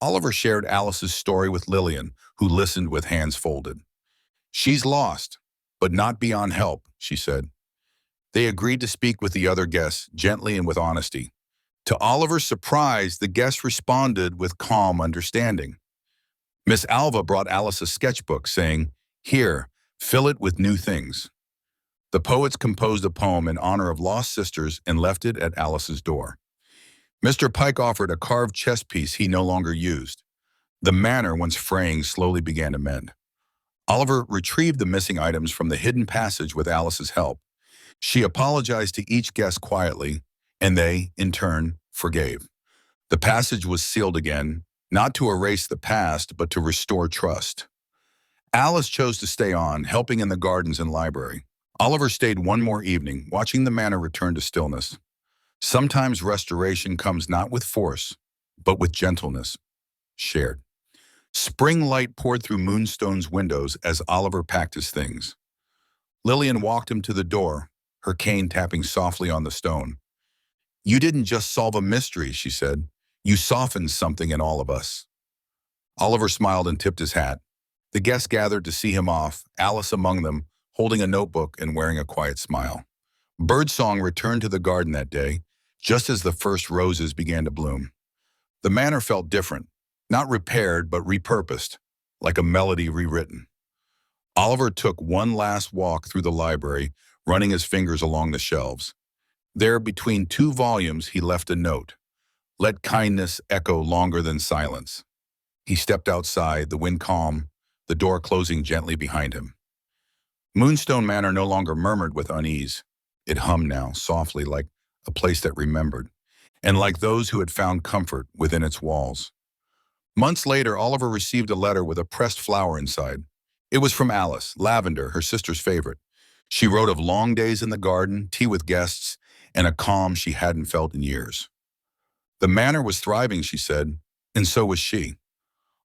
Oliver shared Alice's story with Lillian, who listened with hands folded. She's lost, but not beyond help, she said. They agreed to speak with the other guests, gently and with honesty. To Oliver's surprise, the guests responded with calm understanding. Miss Alva brought Alice a sketchbook, saying, Here, fill it with new things. The poets composed a poem in honor of lost sisters and left it at Alice's door. Mr. Pike offered a carved chess piece he no longer used. The manor, once fraying, slowly began to mend. Oliver retrieved the missing items from the hidden passage with Alice's help. She apologized to each guest quietly, and they, in turn, forgave. The passage was sealed again, not to erase the past, but to restore trust. Alice chose to stay on, helping in the gardens and library. Oliver stayed one more evening, watching the manor return to stillness. Sometimes restoration comes not with force, but with gentleness, shared. Spring light poured through Moonstone's windows as Oliver packed his things. Lillian walked him to the door, her cane tapping softly on the stone. You didn't just solve a mystery, she said. You softened something in all of us. Oliver smiled and tipped his hat. The guests gathered to see him off, Alice among them, holding a notebook and wearing a quiet smile. Birdsong returned to the garden that day, just as the first roses began to bloom. The manor felt different, not repaired but repurposed, like a melody rewritten. Oliver took one last walk through the library, running his fingers along the shelves. There, between 2 volumes, he left a note. Let kindness echo longer than silence. He stepped outside, the wind calm, the door closing gently behind him. Moonstone Manor no longer murmured with unease. It hummed now, softly, like a place that remembered, and like those who had found comfort within its walls. Months later, Oliver received a letter with a pressed flower inside. It was from Alice, lavender, her sister's favorite. She wrote of long days in the garden, tea with guests, and a calm she hadn't felt in years. The manor was thriving, she said, and so was she.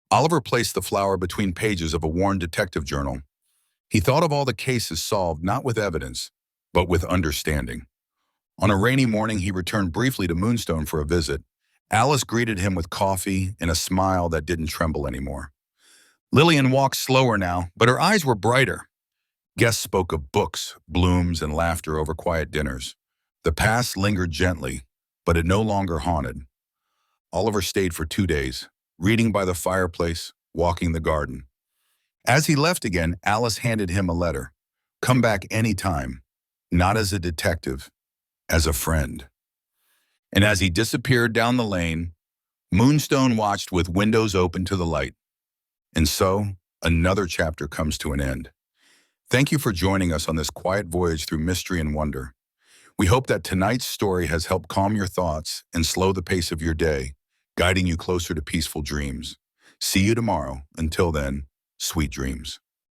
Oliver placed the flower between pages of a worn detective journal. He thought of all the cases solved not with evidence, but with understanding. On a rainy morning, he returned briefly to Moonstone for a visit. Alice greeted him with coffee and a smile that didn't tremble anymore. Lillian walked slower now, but her eyes were brighter. Guests spoke of books, blooms, and laughter over quiet dinners. The past lingered gently, but it no longer haunted. Oliver stayed for 2 days, reading by the fireplace, walking the garden. As he left again, Alice handed him a letter. Come back anytime, not as a detective, as a friend. And as he disappeared down the lane, Moonstone watched with windows open to the light. And so, another chapter comes to an end. Thank you for joining us on this quiet voyage through mystery and wonder. We hope that tonight's story has helped calm your thoughts and slow the pace of your day, guiding you closer to peaceful dreams. See you tomorrow. Until then, sweet dreams.